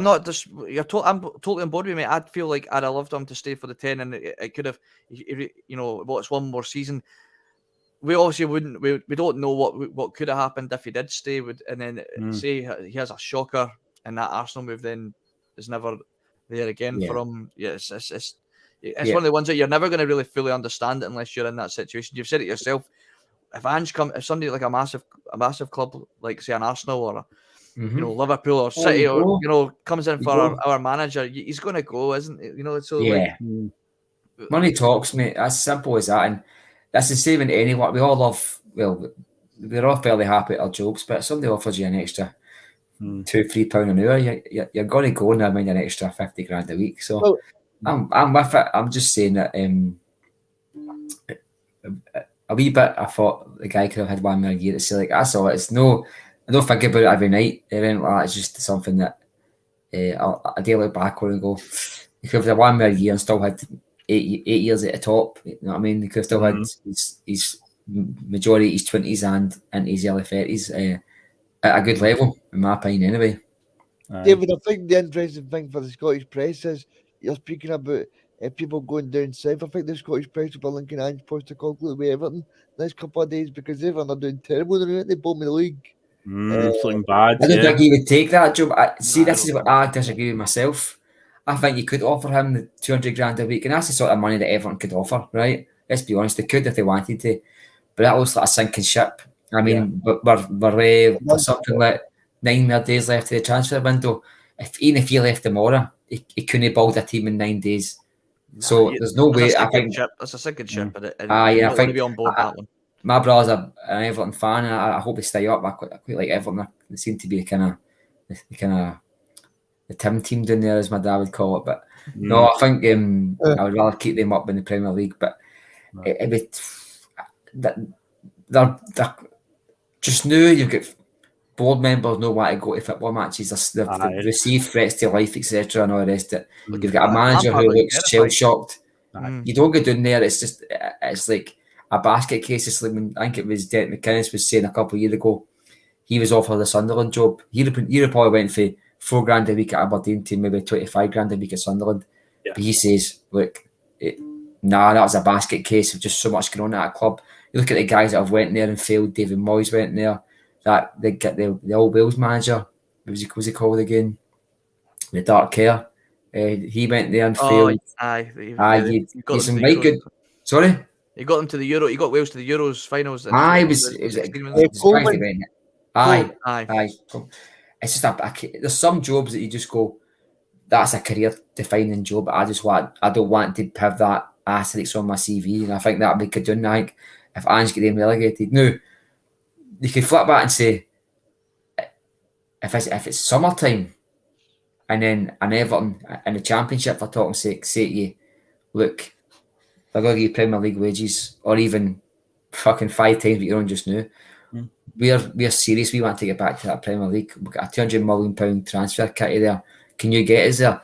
[SPEAKER 5] not just. I'm totally on board with you, mate. I'd feel like I'd have loved them to stay for the 10, and it could have, it's one more season. We obviously wouldn't. We don't know what could have happened if he did stay. And then say he has a shocker, and that Arsenal move then is never there again for him. Yeah, it's one of the ones that you're never going to really fully understand it unless you're in that situation. You've said it yourself. If somebody like a massive club like say an Arsenal or Liverpool or City comes in for our manager, he's going to go, isn't it? So
[SPEAKER 8] money talks, mate. As simple as that, and that's the same in anyone. We all love. Well, we're all fairly happy at our jobs, but if somebody offers you an extra £2-3 an hour, you're going to go and I mean an extra 50 grand a week. So I'm with it. I'm just saying that. A wee bit, I thought the guy could have had 1 more year to say, like, that's all. It's no, I don't think about it every night. It's just something that I do look back on and go, he could have had 1 more year and still had 8 years at the top. You know what I mean? He could have still had his majority of his 20s and into his early 30s at a good level, in my opinion, anyway.
[SPEAKER 7] David, I think the interesting thing for the Scottish press is you're speaking about people going down south. I think the Scottish press will be linking Ange Postecoglou with Everton next couple of days because Everton are doing terrible. They bottom of the league.
[SPEAKER 6] Something bad.
[SPEAKER 8] I don't think he would take that job. This is what I disagree with myself. I think you could offer him the 200 grand a week, and that's the sort of money that Everton could offer, right? Let's be honest, they could if they wanted to, but that looks like a sinking ship. I mean, we're something like 9 more days left of the transfer window. Even if he left tomorrow, he couldn't build a team in 9 days. So there's no way. I think
[SPEAKER 5] that's a sinking ship.
[SPEAKER 8] I think
[SPEAKER 5] to be on board that one.
[SPEAKER 8] My brother's an Everton fan, and I hope they stay up. I quite like Everton. They seem to be the kind of the Tim team down there, as my dad would call it. But no, I think I would rather keep them up in the Premier League. But it would. They're just new. You've got board members know why to go to football matches. They've received threats to life, etc., and all the rest of it. You've got a manager who looks shell-shocked. You don't go down there. It's like a basket case of slimming. I think it was Derek McInnes was saying a couple of years ago. He was offered the Sunderland job. He'd probably went for £4 grand a week at Aberdeen to maybe 25 grand a week at Sunderland. Yeah. But he says, look, that was a basket case of just so much going on at a club. You look at the guys that have went there and failed. David Moyes went there. That they get the old Wales manager. What was he called again? The dark hair. He went there and failed. He's some right good. Sorry,
[SPEAKER 5] he got them to the Euro. He got Wales to the Euros finals.
[SPEAKER 8] It's just there's some jobs that you just go, that's a career defining job. I don't want to have that asterisk on my CV, and I think that would be good done. I think if Ange get them relegated, no. You could flip back and say, if it's summertime, and then an Everton in the Championship, for talking sake, say to you, look, they're going to give you Premier League wages, or even fucking 5 times what you're on just now. We're serious. We want to get back to that Premier League. We've got a £200 million transfer kitty there. Can you get us there?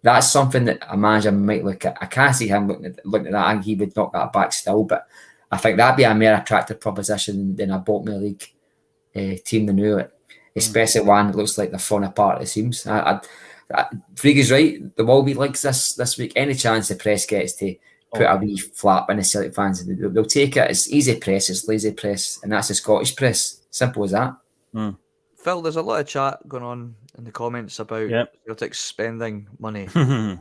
[SPEAKER 8] That's something that a manager might look at. I can't see him looking at that. I think he would knock that back still, but I think that'd be a more attractive proposition than a bottom of the league team than new, especially one that looks like they're falling apart. It seems. Freak is right. There will be links this week. Any chance the press gets to put a wee flap in the Celtic fans, they'll take it. It's easy press. It's lazy press, and that's the Scottish press. Simple as that.
[SPEAKER 5] Phil, there's a lot of chat going on in the comments about Celtic spending money, or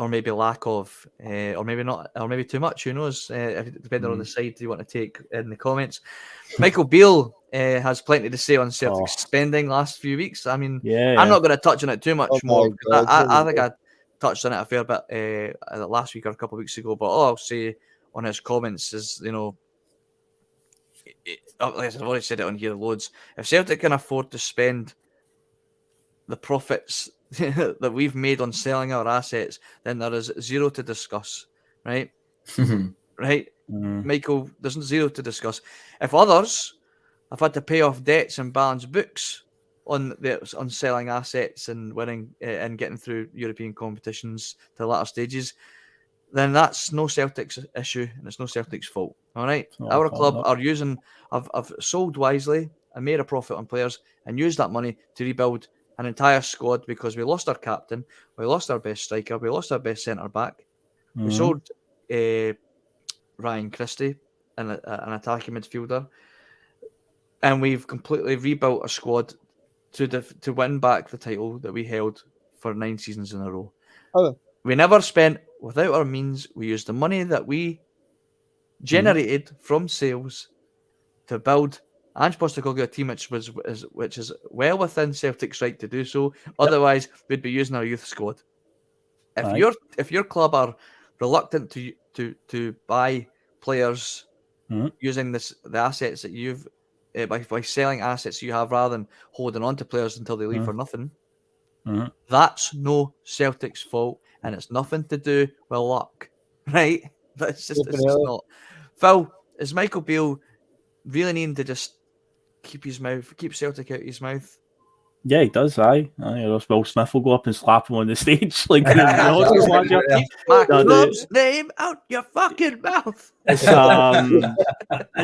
[SPEAKER 5] maybe lack of, or maybe not, or maybe too much. Who knows? Depending on the side you want to take in the comments. Michael Beale has plenty to say on Celtic spending last few weeks. I mean, I'm not going to touch on it too much more. I think I touched on it a fair bit last week or a couple of weeks ago. But all I'll say on his comments is, like I've already said it on here loads. If Celtic can afford to spend the profits that we've made on selling our assets, then there is zero to discuss, right? Right? Michael, there's zero to discuss. If others have had to pay off debts and balance books on selling assets and winning and getting through European competitions to the latter stages, then that's no Celtic's issue and it's no Celtic's fault. All right, our club have sold wisely and made a profit on players and used that money to rebuild an entire squad because we lost our captain, we lost our best striker, we lost our best centre back. We sold Ryan Christie, an attacking midfielder, and we've completely rebuilt a squad to win back the title that we held for 9 seasons in a row. We never spent without our means. We used the money that we generated from sales to build Ange Postecoglou a team which is well within Celtic's right to do so. Otherwise, we'd be using our youth squad. If your club are reluctant to buy players using the assets that you've by selling assets you have rather than holding on to players until they leave for nothing, that's no Celtic's fault, and it's nothing to do with luck, right? It's just not. Phil, is Michael Beale really needing to just keep Celtic out of his mouth?
[SPEAKER 6] Yeah, he does. Aye. Will Smith will go up and slap him on the stage like
[SPEAKER 5] keep my club's name out your fucking mouth.
[SPEAKER 6] It's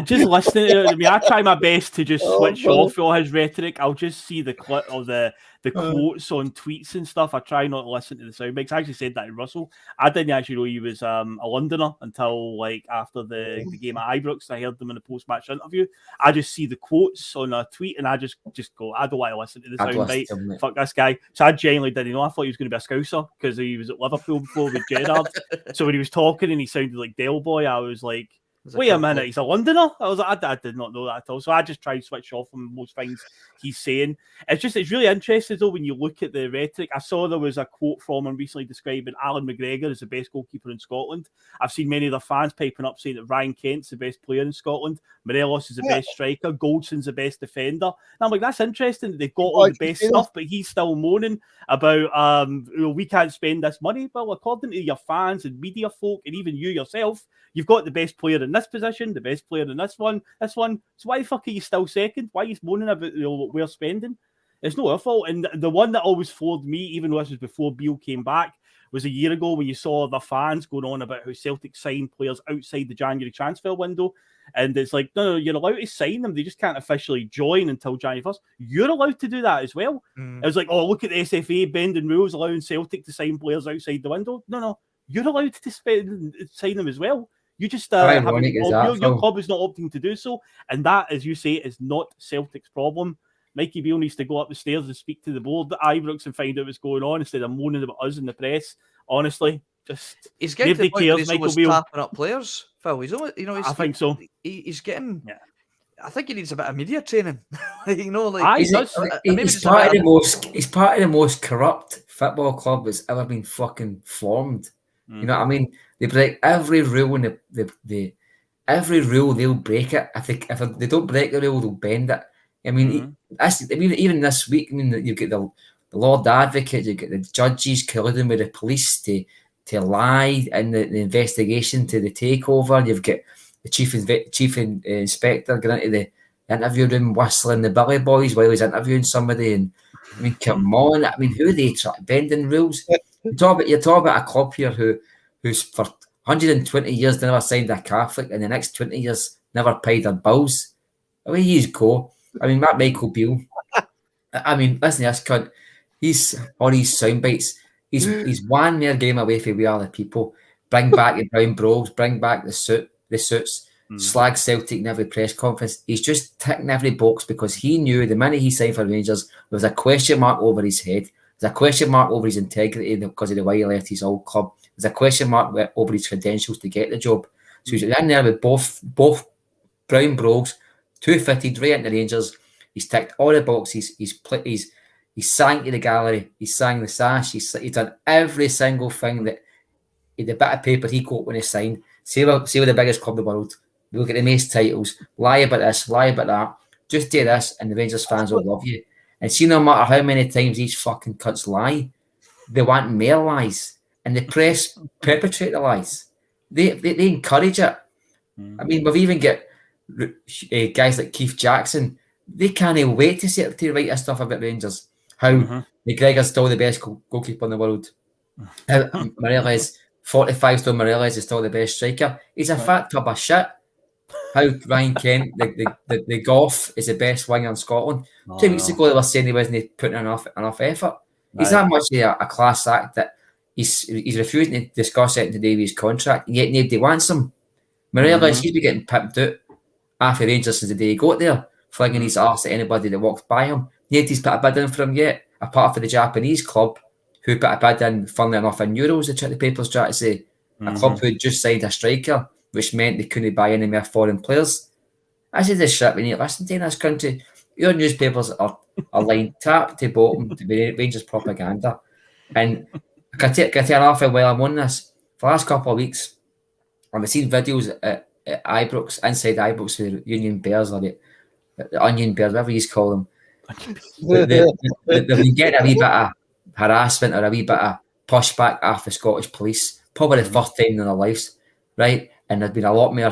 [SPEAKER 6] just listening to it. I mean, I try my best to just switch off all his rhetoric. I'll just see the clip or the quotes on tweets and stuff. I try not to listen to the sound bites. I actually said that to Russell. I didn't actually know he was a Londoner until like after the game at Ibrox. I heard them in a post-match interview. I just see the quotes on a tweet and I just go, I don't want to listen to the sound bite. Fuck this guy. So I genuinely didn't know. I thought he was going to be a Scouser because he was at Liverpool before with Gerrard. So when he was talking and he sounded like Del Boy, I was like, wait a minute, he's a Londoner? I was like, I did not know that at all. So I just try to switch off from most things he's saying. It's really interesting though when you look at the rhetoric. I saw there was a quote from him recently describing Alan McGregor as the best goalkeeper in Scotland. I've seen many of the fans piping up saying that Ryan Kent's the best player in Scotland, Morelos is the best striker, Goldson's the best defender. And I'm like, that's interesting that they've got all the best stuff, but he's still moaning about we can't spend this money. Well, according to your fans and media folk and even you yourself, you've got the best player in this position, the best player in this one. So why the fuck are you still second? Why are you moaning about what we're spending? It's not our fault. And the one that always floored me, even though this was before Beale came back, was a year ago when you saw the fans going on about how Celtic signed players outside the January transfer window. And it's like, no, you're allowed to sign them. They just can't officially join until January 1st. You're allowed to do that as well. It was like, oh, look at the SFA bending rules, allowing Celtic to sign players outside the window. No, you're allowed to sign them as well. You just your club is not opting to do so, and that, as you say, is not Celtic's problem. Mikey Beale needs to go up the stairs and speak to the board at Ibrox and find out what's going on instead of moaning about us in the press. Honestly,
[SPEAKER 5] he's getting to the point where he's almost tapping up players. Phil, he's almost, I
[SPEAKER 6] think so.
[SPEAKER 5] He's getting. Yeah. I think he needs a bit of media training. He's
[SPEAKER 8] part of the most corrupt football club that's ever been fucking formed. You know what I mean? They break every rule, and every rule they'll break it. If they don't break the rule, they'll bend it. I mean, even this week, I mean, you get the Lord Advocate, you get the judges colluding with the police to lie in the investigation to the takeover. You've got the chief inspector going into the interview room whistling the Billy Boys while he's interviewing somebody. And I mean, come on! I mean, who are they bending rules? You're talking about a club here who's for 120 years never signed a Catholic, and the next 20 years never paid their bills. Away you go. I mean, that Michael Beale. I mean, listen to this cunt. He's on his sound bites. He's one mere game away from We Are the People. Bring back the brown brogues. Bring back the suits. Slag Celtic in every press conference. He's just ticking every box because he knew the minute he signed for Rangers, there was a question mark over his head. There's a question mark over his integrity because of the way he left his old club. There's a question mark over his credentials to get the job. So he's in there with both brown brogues, 250 right into Rangers. He's ticked all the boxes. He's sang to the gallery. He's sang the sash. He's done every single thing that the bit of paper he got when he signed. Say we're the biggest club in the world. We look at the most titles. Lie about this. Lie about that. Just do this, and the Rangers fans will love you. And see, no matter how many times these fucking cunts lie, they want more lies. And the press perpetrate the lies. They encourage it. I mean, we've even got guys like Keith Jackson. They can't wait to write this stuff about Rangers. How McGregor's still the best goalkeeper in the world. How Morelos, 45 still Morelos is still the best striker. He's a fat tub of shit. How Ryan Kent, the golf, is the best winger in Scotland. 2 weeks ago, they were saying he wasn't putting enough effort. He's that much a class act that he's refusing to discuss it today with his contract, and yet nobody wants him. Morelos, he's been getting pimped out after Rangers since the day he got there, flinging his arse at anybody that walks by him. Nobody's put a bid in for him yet, apart from the Japanese club, who put a bid in, funnily enough, in euros, the check the papers try to say. A club who had just signed a striker, which meant they couldn't buy any more foreign players. I said this shit when you listen to in this country. Your newspapers are lined top to bottom to be Rangers propaganda. And I can tell an awful while I'm on this. For the last couple of weeks, I've seen videos at Ibrox, inside Ibrox, with the Union Bears, or the Onion Bears, whatever you call them. They've been getting a wee bit of harassment or a wee bit of pushback off the Scottish police, probably the first time in their lives, right? And there's been a lot more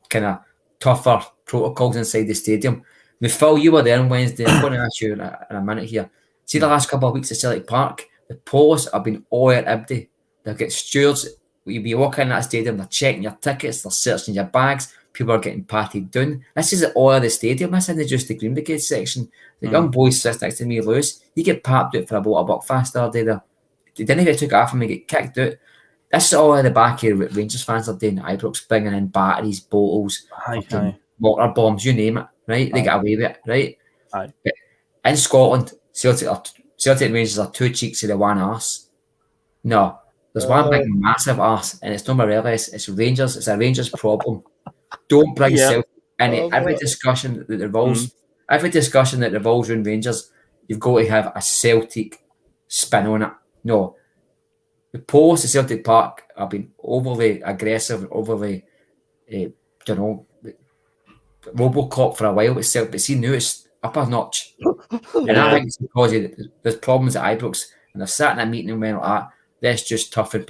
[SPEAKER 8] kind of tougher protocols inside the stadium. Now, Phil, you were there on Wednesday. I'm going to ask you in a minute here. See, the last couple of weeks at Celtic Park, the police have been all out empty. They've got stewards. You'll be walking in that stadium, they're checking your tickets, they're searching your bags, people are getting patted down. This is at all of the stadium. This isn't just the Green Brigade section. The young boy sits next to me, Lewis. He get papped out for about a $1 the other day. They didn't get took it off him, he get kicked out. This is all in the back here. What Rangers fans are doing at Ibrox, bringing in batteries, bottles, water bombs, you name it, right? They get away with it, right? But in Scotland, Celtic and Rangers are two cheeks of the one arse. No, there's one big massive arse, and it's not Morelos, it's Rangers. It's a Rangers problem. Don't bring Celtic in every discussion that revolves around Rangers. You've got to have a Celtic spin on it. No. The posts at Celtic Park have been overly aggressive, overly, Robocop for a while with Celtic, but see now it's up a notch. And I think it's because there's problems at Ibrox, and they've sat in a meeting and went like that. Let's just toughen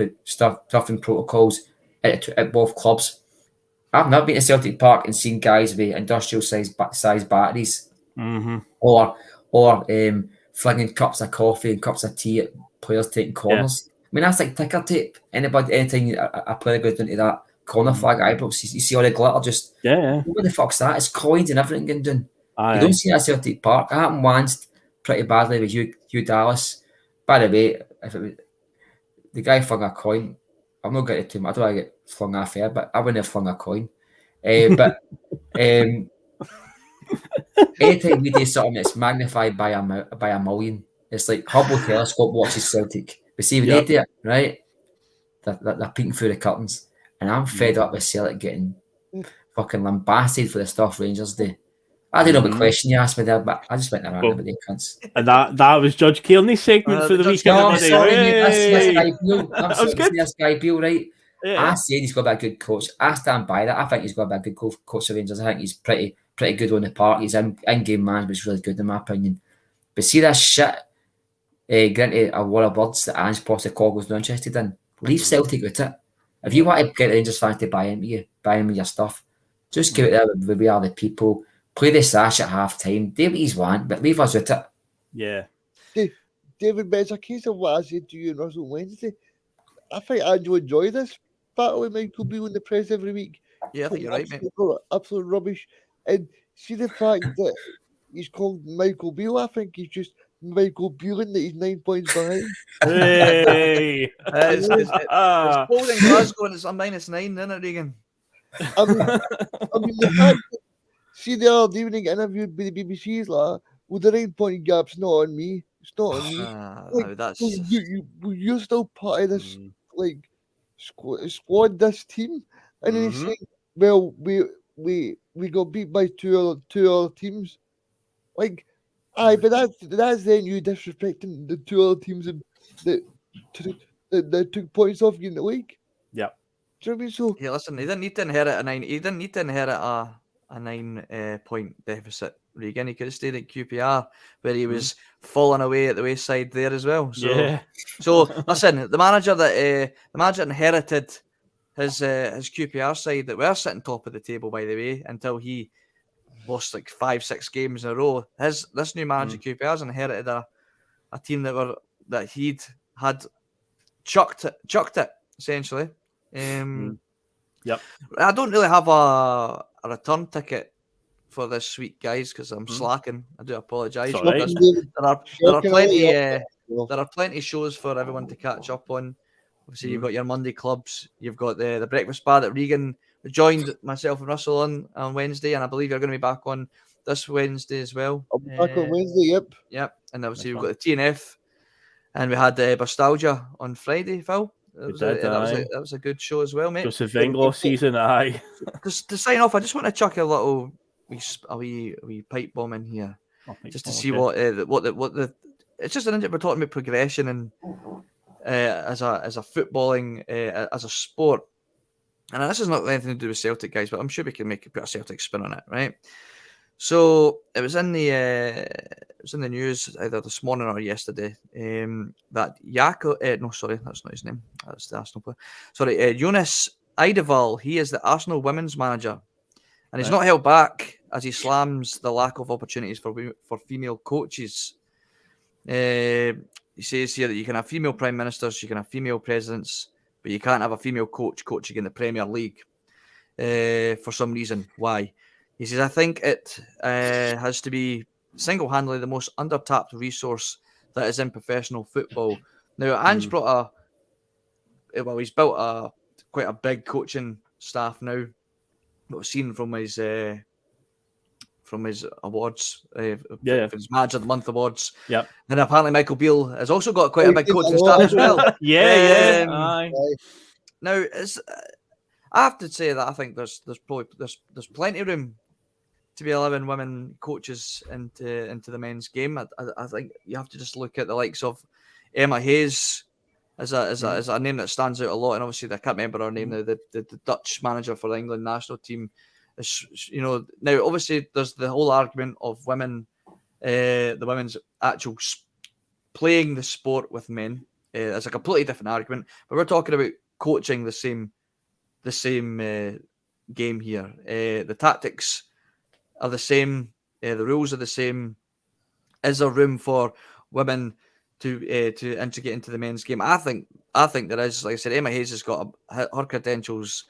[SPEAKER 8] protocols at both clubs. I've never been to Celtic Park and seen guys with industrial size batteries, or flinging cups of coffee and cups of tea at players taking corners. I mean, that's like ticker tape. Anytime a player goes into that corner flag at Ibrox, you see all the glitter just... What the fuck's that? It's coins and everything going down. You don't see that at Celtic Park. It happened once pretty badly with Hugh Dallas. By the way, if it was, the guy flung a coin. I'm not getting it too much. I don't want to get flung off air, but I wouldn't have flung a coin. But anytime we do something that's magnified by a million, it's like Hubble telescope watches Celtic. But see, when they do it, right, they're peeking through the curtains. And I'm fed up with Celtic getting fucking lambasted for the stuff Rangers do. I don't know what question you asked me there, but I just went around about the cunts.
[SPEAKER 6] And that was Judge Kearney's segment for the weekend.
[SPEAKER 8] I'm sorry, this guy Beale, right? I said he's got to be a good coach. I stand by that. I think he's got to be a good coach for Rangers. I think he's pretty good on the park. He's in-game management's really good in my opinion. But see that shit getting to a war of words that Ange Postecoglou's not interested in. Leave Celtic with it. If you want to get Rangers fans to buy into your stuff, just get out there with We Are the People. Play the sash at half time. Do what you want, but leave us with it.
[SPEAKER 6] Yeah.
[SPEAKER 7] David, it's a case of what I said to you on Russell Wednesday. I think Ange will enjoy this battle with Michael Beale in the press every week.
[SPEAKER 5] Yeah, I think you're right, mate.
[SPEAKER 7] Absolute rubbish. And see the fact that he's called Michael Beale, I think he's just Michael Beale that he's 9 points behind.
[SPEAKER 6] Hey!
[SPEAKER 5] It's cold in Glasgow and it's a -9, isn't it, Regan?
[SPEAKER 7] I mean the fact that, see the other evening interviewed by the BBC's like, well, the 9 point gap's not on me. It's not on me.
[SPEAKER 5] No, that's...
[SPEAKER 7] You're still part of this squad, this team, and then he's saying, well, we got beat by two other teams. Like, aye, but that's then you disrespecting the two other teams that took points off you in the league.
[SPEAKER 6] Yeah.
[SPEAKER 7] Do you know what I mean? So
[SPEAKER 5] yeah, listen, he didn't need to inherit a 9. He didn't need to inherit a 9 point deficit. Regan. He could have stayed at QPR, where he was falling away at the wayside there as well. So, listen, the manager inherited his QPR side that were sitting top of the table, by the way, until he lost like 5-6 games in a row. This new manager QPR's inherited a team that he'd had chucked it essentially.
[SPEAKER 6] Yep.
[SPEAKER 5] I don't really have a return ticket for this week, guys, because I'm slacking. I do apologise.
[SPEAKER 6] Right.
[SPEAKER 5] There are plenty shows for everyone to catch up on. Obviously, you've got your Monday clubs. You've got the breakfast bar that Regan joined myself and Russell on Wednesday, and I believe you're going to be back on this Wednesday as well.
[SPEAKER 7] I'll be back on Wednesday. Yep.
[SPEAKER 5] And obviously we've got the TNF, and we had Bustalgia on Friday, Phil. That was a good show as well, mate.
[SPEAKER 6] Joseph Venglos season, aye.
[SPEAKER 5] Because to sign off, I just want to chuck a little wee pipe bomb in here, just to see what the. It's just we're talking about progression and as a footballing as a sport, and this is not anything to do with Celtic, guys, but I'm sure we can put a Celtic spin on it, right? So it was in the news either this morning or yesterday that that's not his name. That's the Arsenal player. Sorry, Jonas Eidevall. He is the Arsenal women's manager, and he's not held back as he slams the lack of opportunities for female coaches. He says here that you can have female prime ministers, you can have female presidents, but you can't have a female coach coaching in the Premier League for some reason. Why? He says, I think it has to be single-handedly the most under-tapped resource that is in professional football. Now, Ange he's built quite a big coaching staff now. What we've seen from his awards, his Manager of the Month awards.
[SPEAKER 6] Yep.
[SPEAKER 5] And apparently Michael Beale has also got quite a big coaching staff as well.
[SPEAKER 6] Aye.
[SPEAKER 5] Now, I have to say that I think there's plenty of room to be 11 women coaches into the men's game. I think you have to just look at the likes of Emma Hayes as a name that stands out a lot, and obviously I can't remember her name now. The Dutch manager for the England national team. Now obviously there's the whole argument of women, the women's actual playing the sport with men. It's a completely different argument, but we're talking about coaching the same game here. The tactics are the same. The rules are the same. Is there room for women to integrate into the men's game? I think there is. Like I said, Emma Hayes has got her credentials.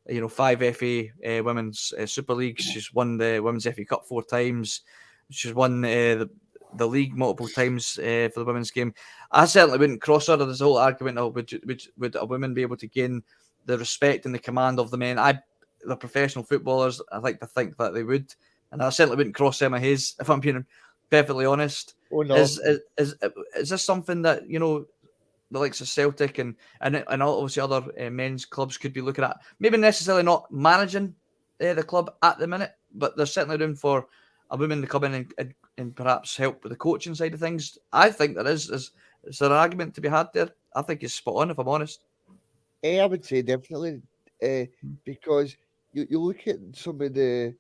[SPEAKER 5] 5 FA Women's Super Leagues. She's won the Women's FA Cup 4 times. She's won the league multiple times for the women's game. I certainly wouldn't cross her. There's a whole argument of would a woman be able to gain the respect and the command of the men? The professional footballers, I like to think that they would, and I certainly wouldn't cross Emma Hayes if I'm being perfectly honest.
[SPEAKER 7] Oh no!
[SPEAKER 5] Is this something that the likes of Celtic and obviously other men's clubs could be looking at? Maybe necessarily not managing the club at the minute, but there's certainly room for a woman to come in and perhaps help with the coaching side of things. I think there is there an argument to be had there? I think he's spot on, if I'm honest.
[SPEAKER 7] I would say definitely, because you look at some of the.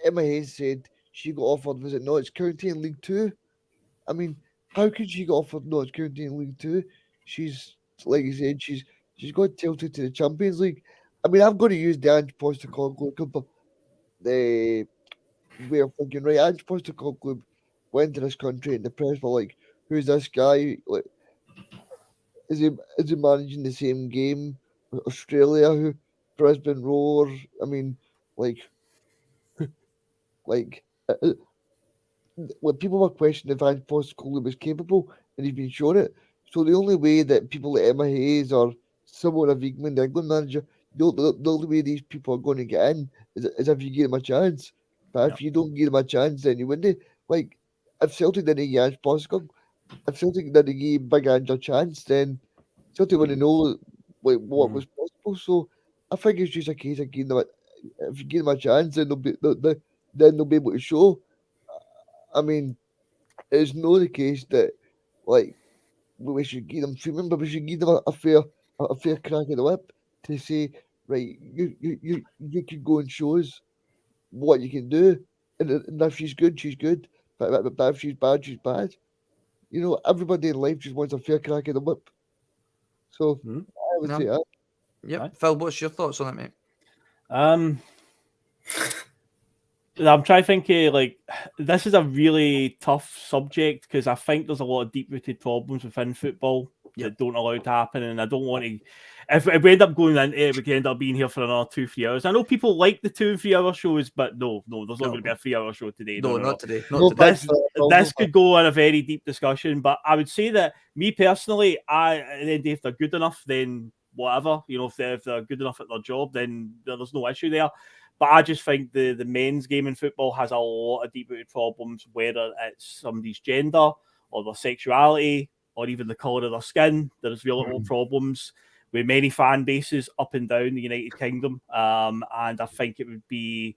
[SPEAKER 7] Emma Hayes said she got offered, was it Notts County in League 2? I mean, how could she get offered Notts County in League 2? She's, like you said, she's got tilted to the Champions League. I mean, I'm going to use the Ange Postecoglou the way of thinking, right? Ange Postecoglou went to this country and the press were like, who's this guy? Like, is he managing the same game with Australia, who Brisbane Roar? I mean, when people were questioning if Ange Postecoglou was capable, and he's been shown it. So the only way that people like Emma Hayes or someone of England manager, the only way these people are going to get in is if you give them a chance. But if you don't give them a chance, then you wouldn't. Like, if Celtic didn't give Ange Postecoglou, if Celtic didn't give Big Ange a chance, then Celtic wouldn't know what was possible. So I think it's just a case of giving them if you give them a chance, then they'll be able to show. I mean, it's not the case that we should give them treatment, but we should give them a fair crack at the whip to say, right, you can go and show us what you can do. And if she's good, she's good. But if she's bad, she's bad. You know, everybody in life just wants a fair crack at the whip. So I would say that.
[SPEAKER 5] Yep. Right. Phil, what's your thoughts on it, mate?
[SPEAKER 6] I'm trying to think like this is a really tough subject because I think there's a lot of deep-rooted problems within football that don't allow it to happen, and I don't want to. If we end up going into it, we can end up being here for another 2-3 hours. I know people like the 2 and 3 hour shows, but no, there's not going to be a 3 hour show today.
[SPEAKER 5] No, not today.
[SPEAKER 6] This could go on a very deep discussion, but I would say that me personally, if they're good enough, then whatever. You know, if they're good enough at their job, then there's no issue there. But I just think the men's game in football has a lot of deep-rooted problems, whether it's somebody's gender or their sexuality or even the colour of their skin. There's real little problems with many fan bases up and down the United Kingdom. And I don't think it would be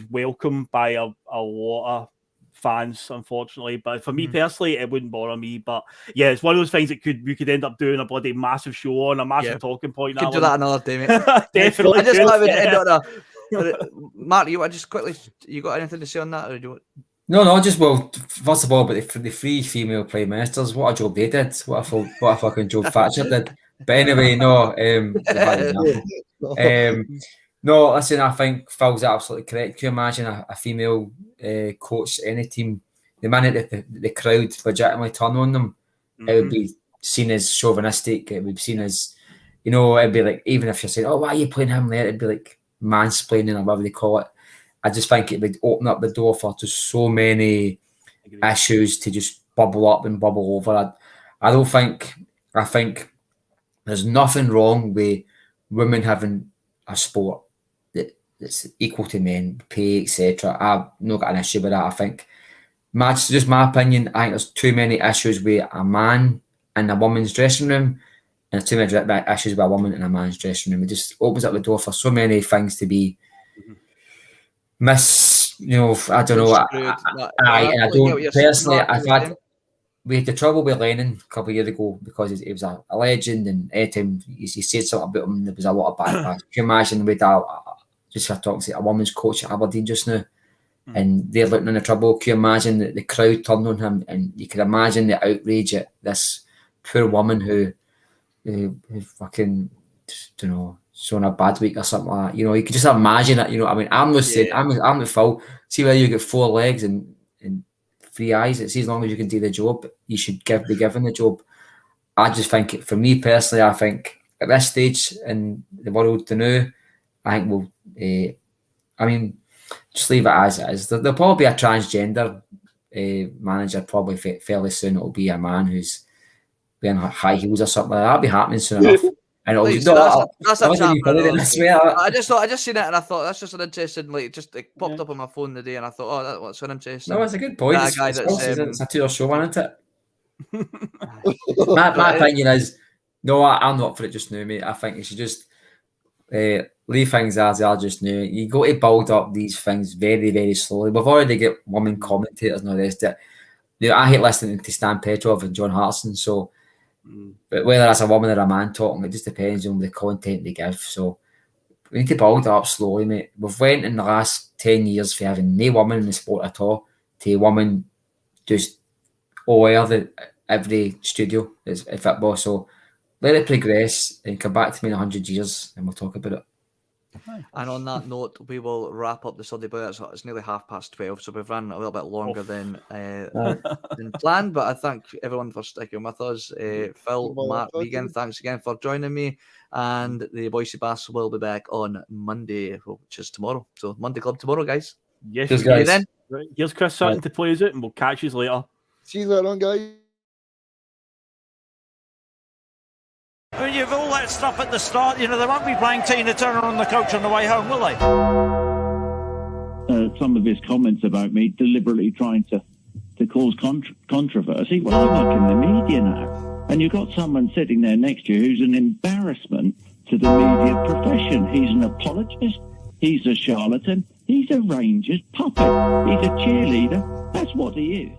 [SPEAKER 6] welcomed by a lot of fans, unfortunately. But for me personally, it wouldn't bother me. But yeah, it's one of those things that we could end up doing a bloody massive show on, a massive talking point.
[SPEAKER 5] Could do that another day, mate.
[SPEAKER 6] Definitely.
[SPEAKER 5] I just thought we end on Mark, you want to just quickly, you got anything to say on that, or do you want?
[SPEAKER 8] No, just first of all, but the 3 female prime ministers, what a job they did. What a fucking job Thatcher did. But anyway, no, no, listen, I think Phil's absolutely correct. Can you imagine a female coach any team? The minute that the crowd legitimately turn on them, it would be seen as chauvinistic. It would be seen as, you know, it'd be like, even if you're saying, oh, why are you playing him there? It'd be like mansplaining or whatever they call it. I just think it would open up the door for just so many issues to just bubble up and bubble over. I think there's nothing wrong with women having a sport that's equal to men, pay, etc. I've not got an issue with that. I think, just my opinion, I think there's too many issues with a man in a woman's dressing room, and there's too many issues with a woman in a man's dressing room. It just opens up the door for so many things to be you know, I don't know. I don't personally. We had the trouble with Lennon a couple of years ago because he was a legend, and every time he said something about him, there was a lot of backlash. Can you imagine with that? Just talking to a woman's coach at Aberdeen just now, and they're looking in the trouble. Can you imagine the crowd turned on him, and you can imagine the outrage at this poor woman who fucking, don't know, showing a bad week or something like that. You know, you can just imagine it. You know, I mean, I'm not saying I'm the foul. See whether you get 4 legs and 3 eyes. It's as long as you can do the job, you should be given the job. I just think, for me personally, I think at this stage in the world now, I think we'll. I mean, just leave it as it is. There'll probably be a transgender manager probably fairly soon. It'll be a man who's wearing high heels or something like that. That'll be happening soon enough. And it'll
[SPEAKER 5] that's a chat. I just seen it and I thought that's just an interesting, like, just it popped up on my phone today and I thought, oh, that's an interesting.
[SPEAKER 8] No, it's a good point. It's a 2-hour show, isn't it? my opinion is, no, I'm not for it just now, mate. I think you should just leave things as they are just now. You got to build up these things very, very slowly. We've already got women commentators and all the rest of it. You know, I hate listening to Stan Petrov and John Hartson, so. But whether that's a woman or a man talking, it just depends on the content they give. So we need to build it up slowly, mate. We've went in the last 10 years for having no woman in the sport at all to a woman just over every studio is football. So let it progress and come back to me in 100 years and we'll talk about it.
[SPEAKER 5] And on that note, we will wrap up the Sunday Brunch. It's nearly 12:30, so we've run a little bit longer than planned. But I thank everyone for sticking with us. Phil, Mark, Regan, thanks again for joining me. And the Boise Bass will be back on Monday, which is tomorrow. So Monday Club tomorrow, guys.
[SPEAKER 6] Yes,
[SPEAKER 8] cheers, guys.
[SPEAKER 6] Then. Right. Here's Chris Sutton to play us out, and we'll catch you later.
[SPEAKER 7] See you later on, guys.
[SPEAKER 2] I mean, you've all that stuff at the start, you know, they won't be playing Tina Turner on the coach on the way home, will they?
[SPEAKER 10] Some of his comments about me deliberately trying to cause controversy. Well, I work in the media now. And you've got someone sitting there next to you who's an embarrassment to the media profession. He's an apologist. He's a charlatan. He's a Rangers puppet. He's a cheerleader. That's what he is.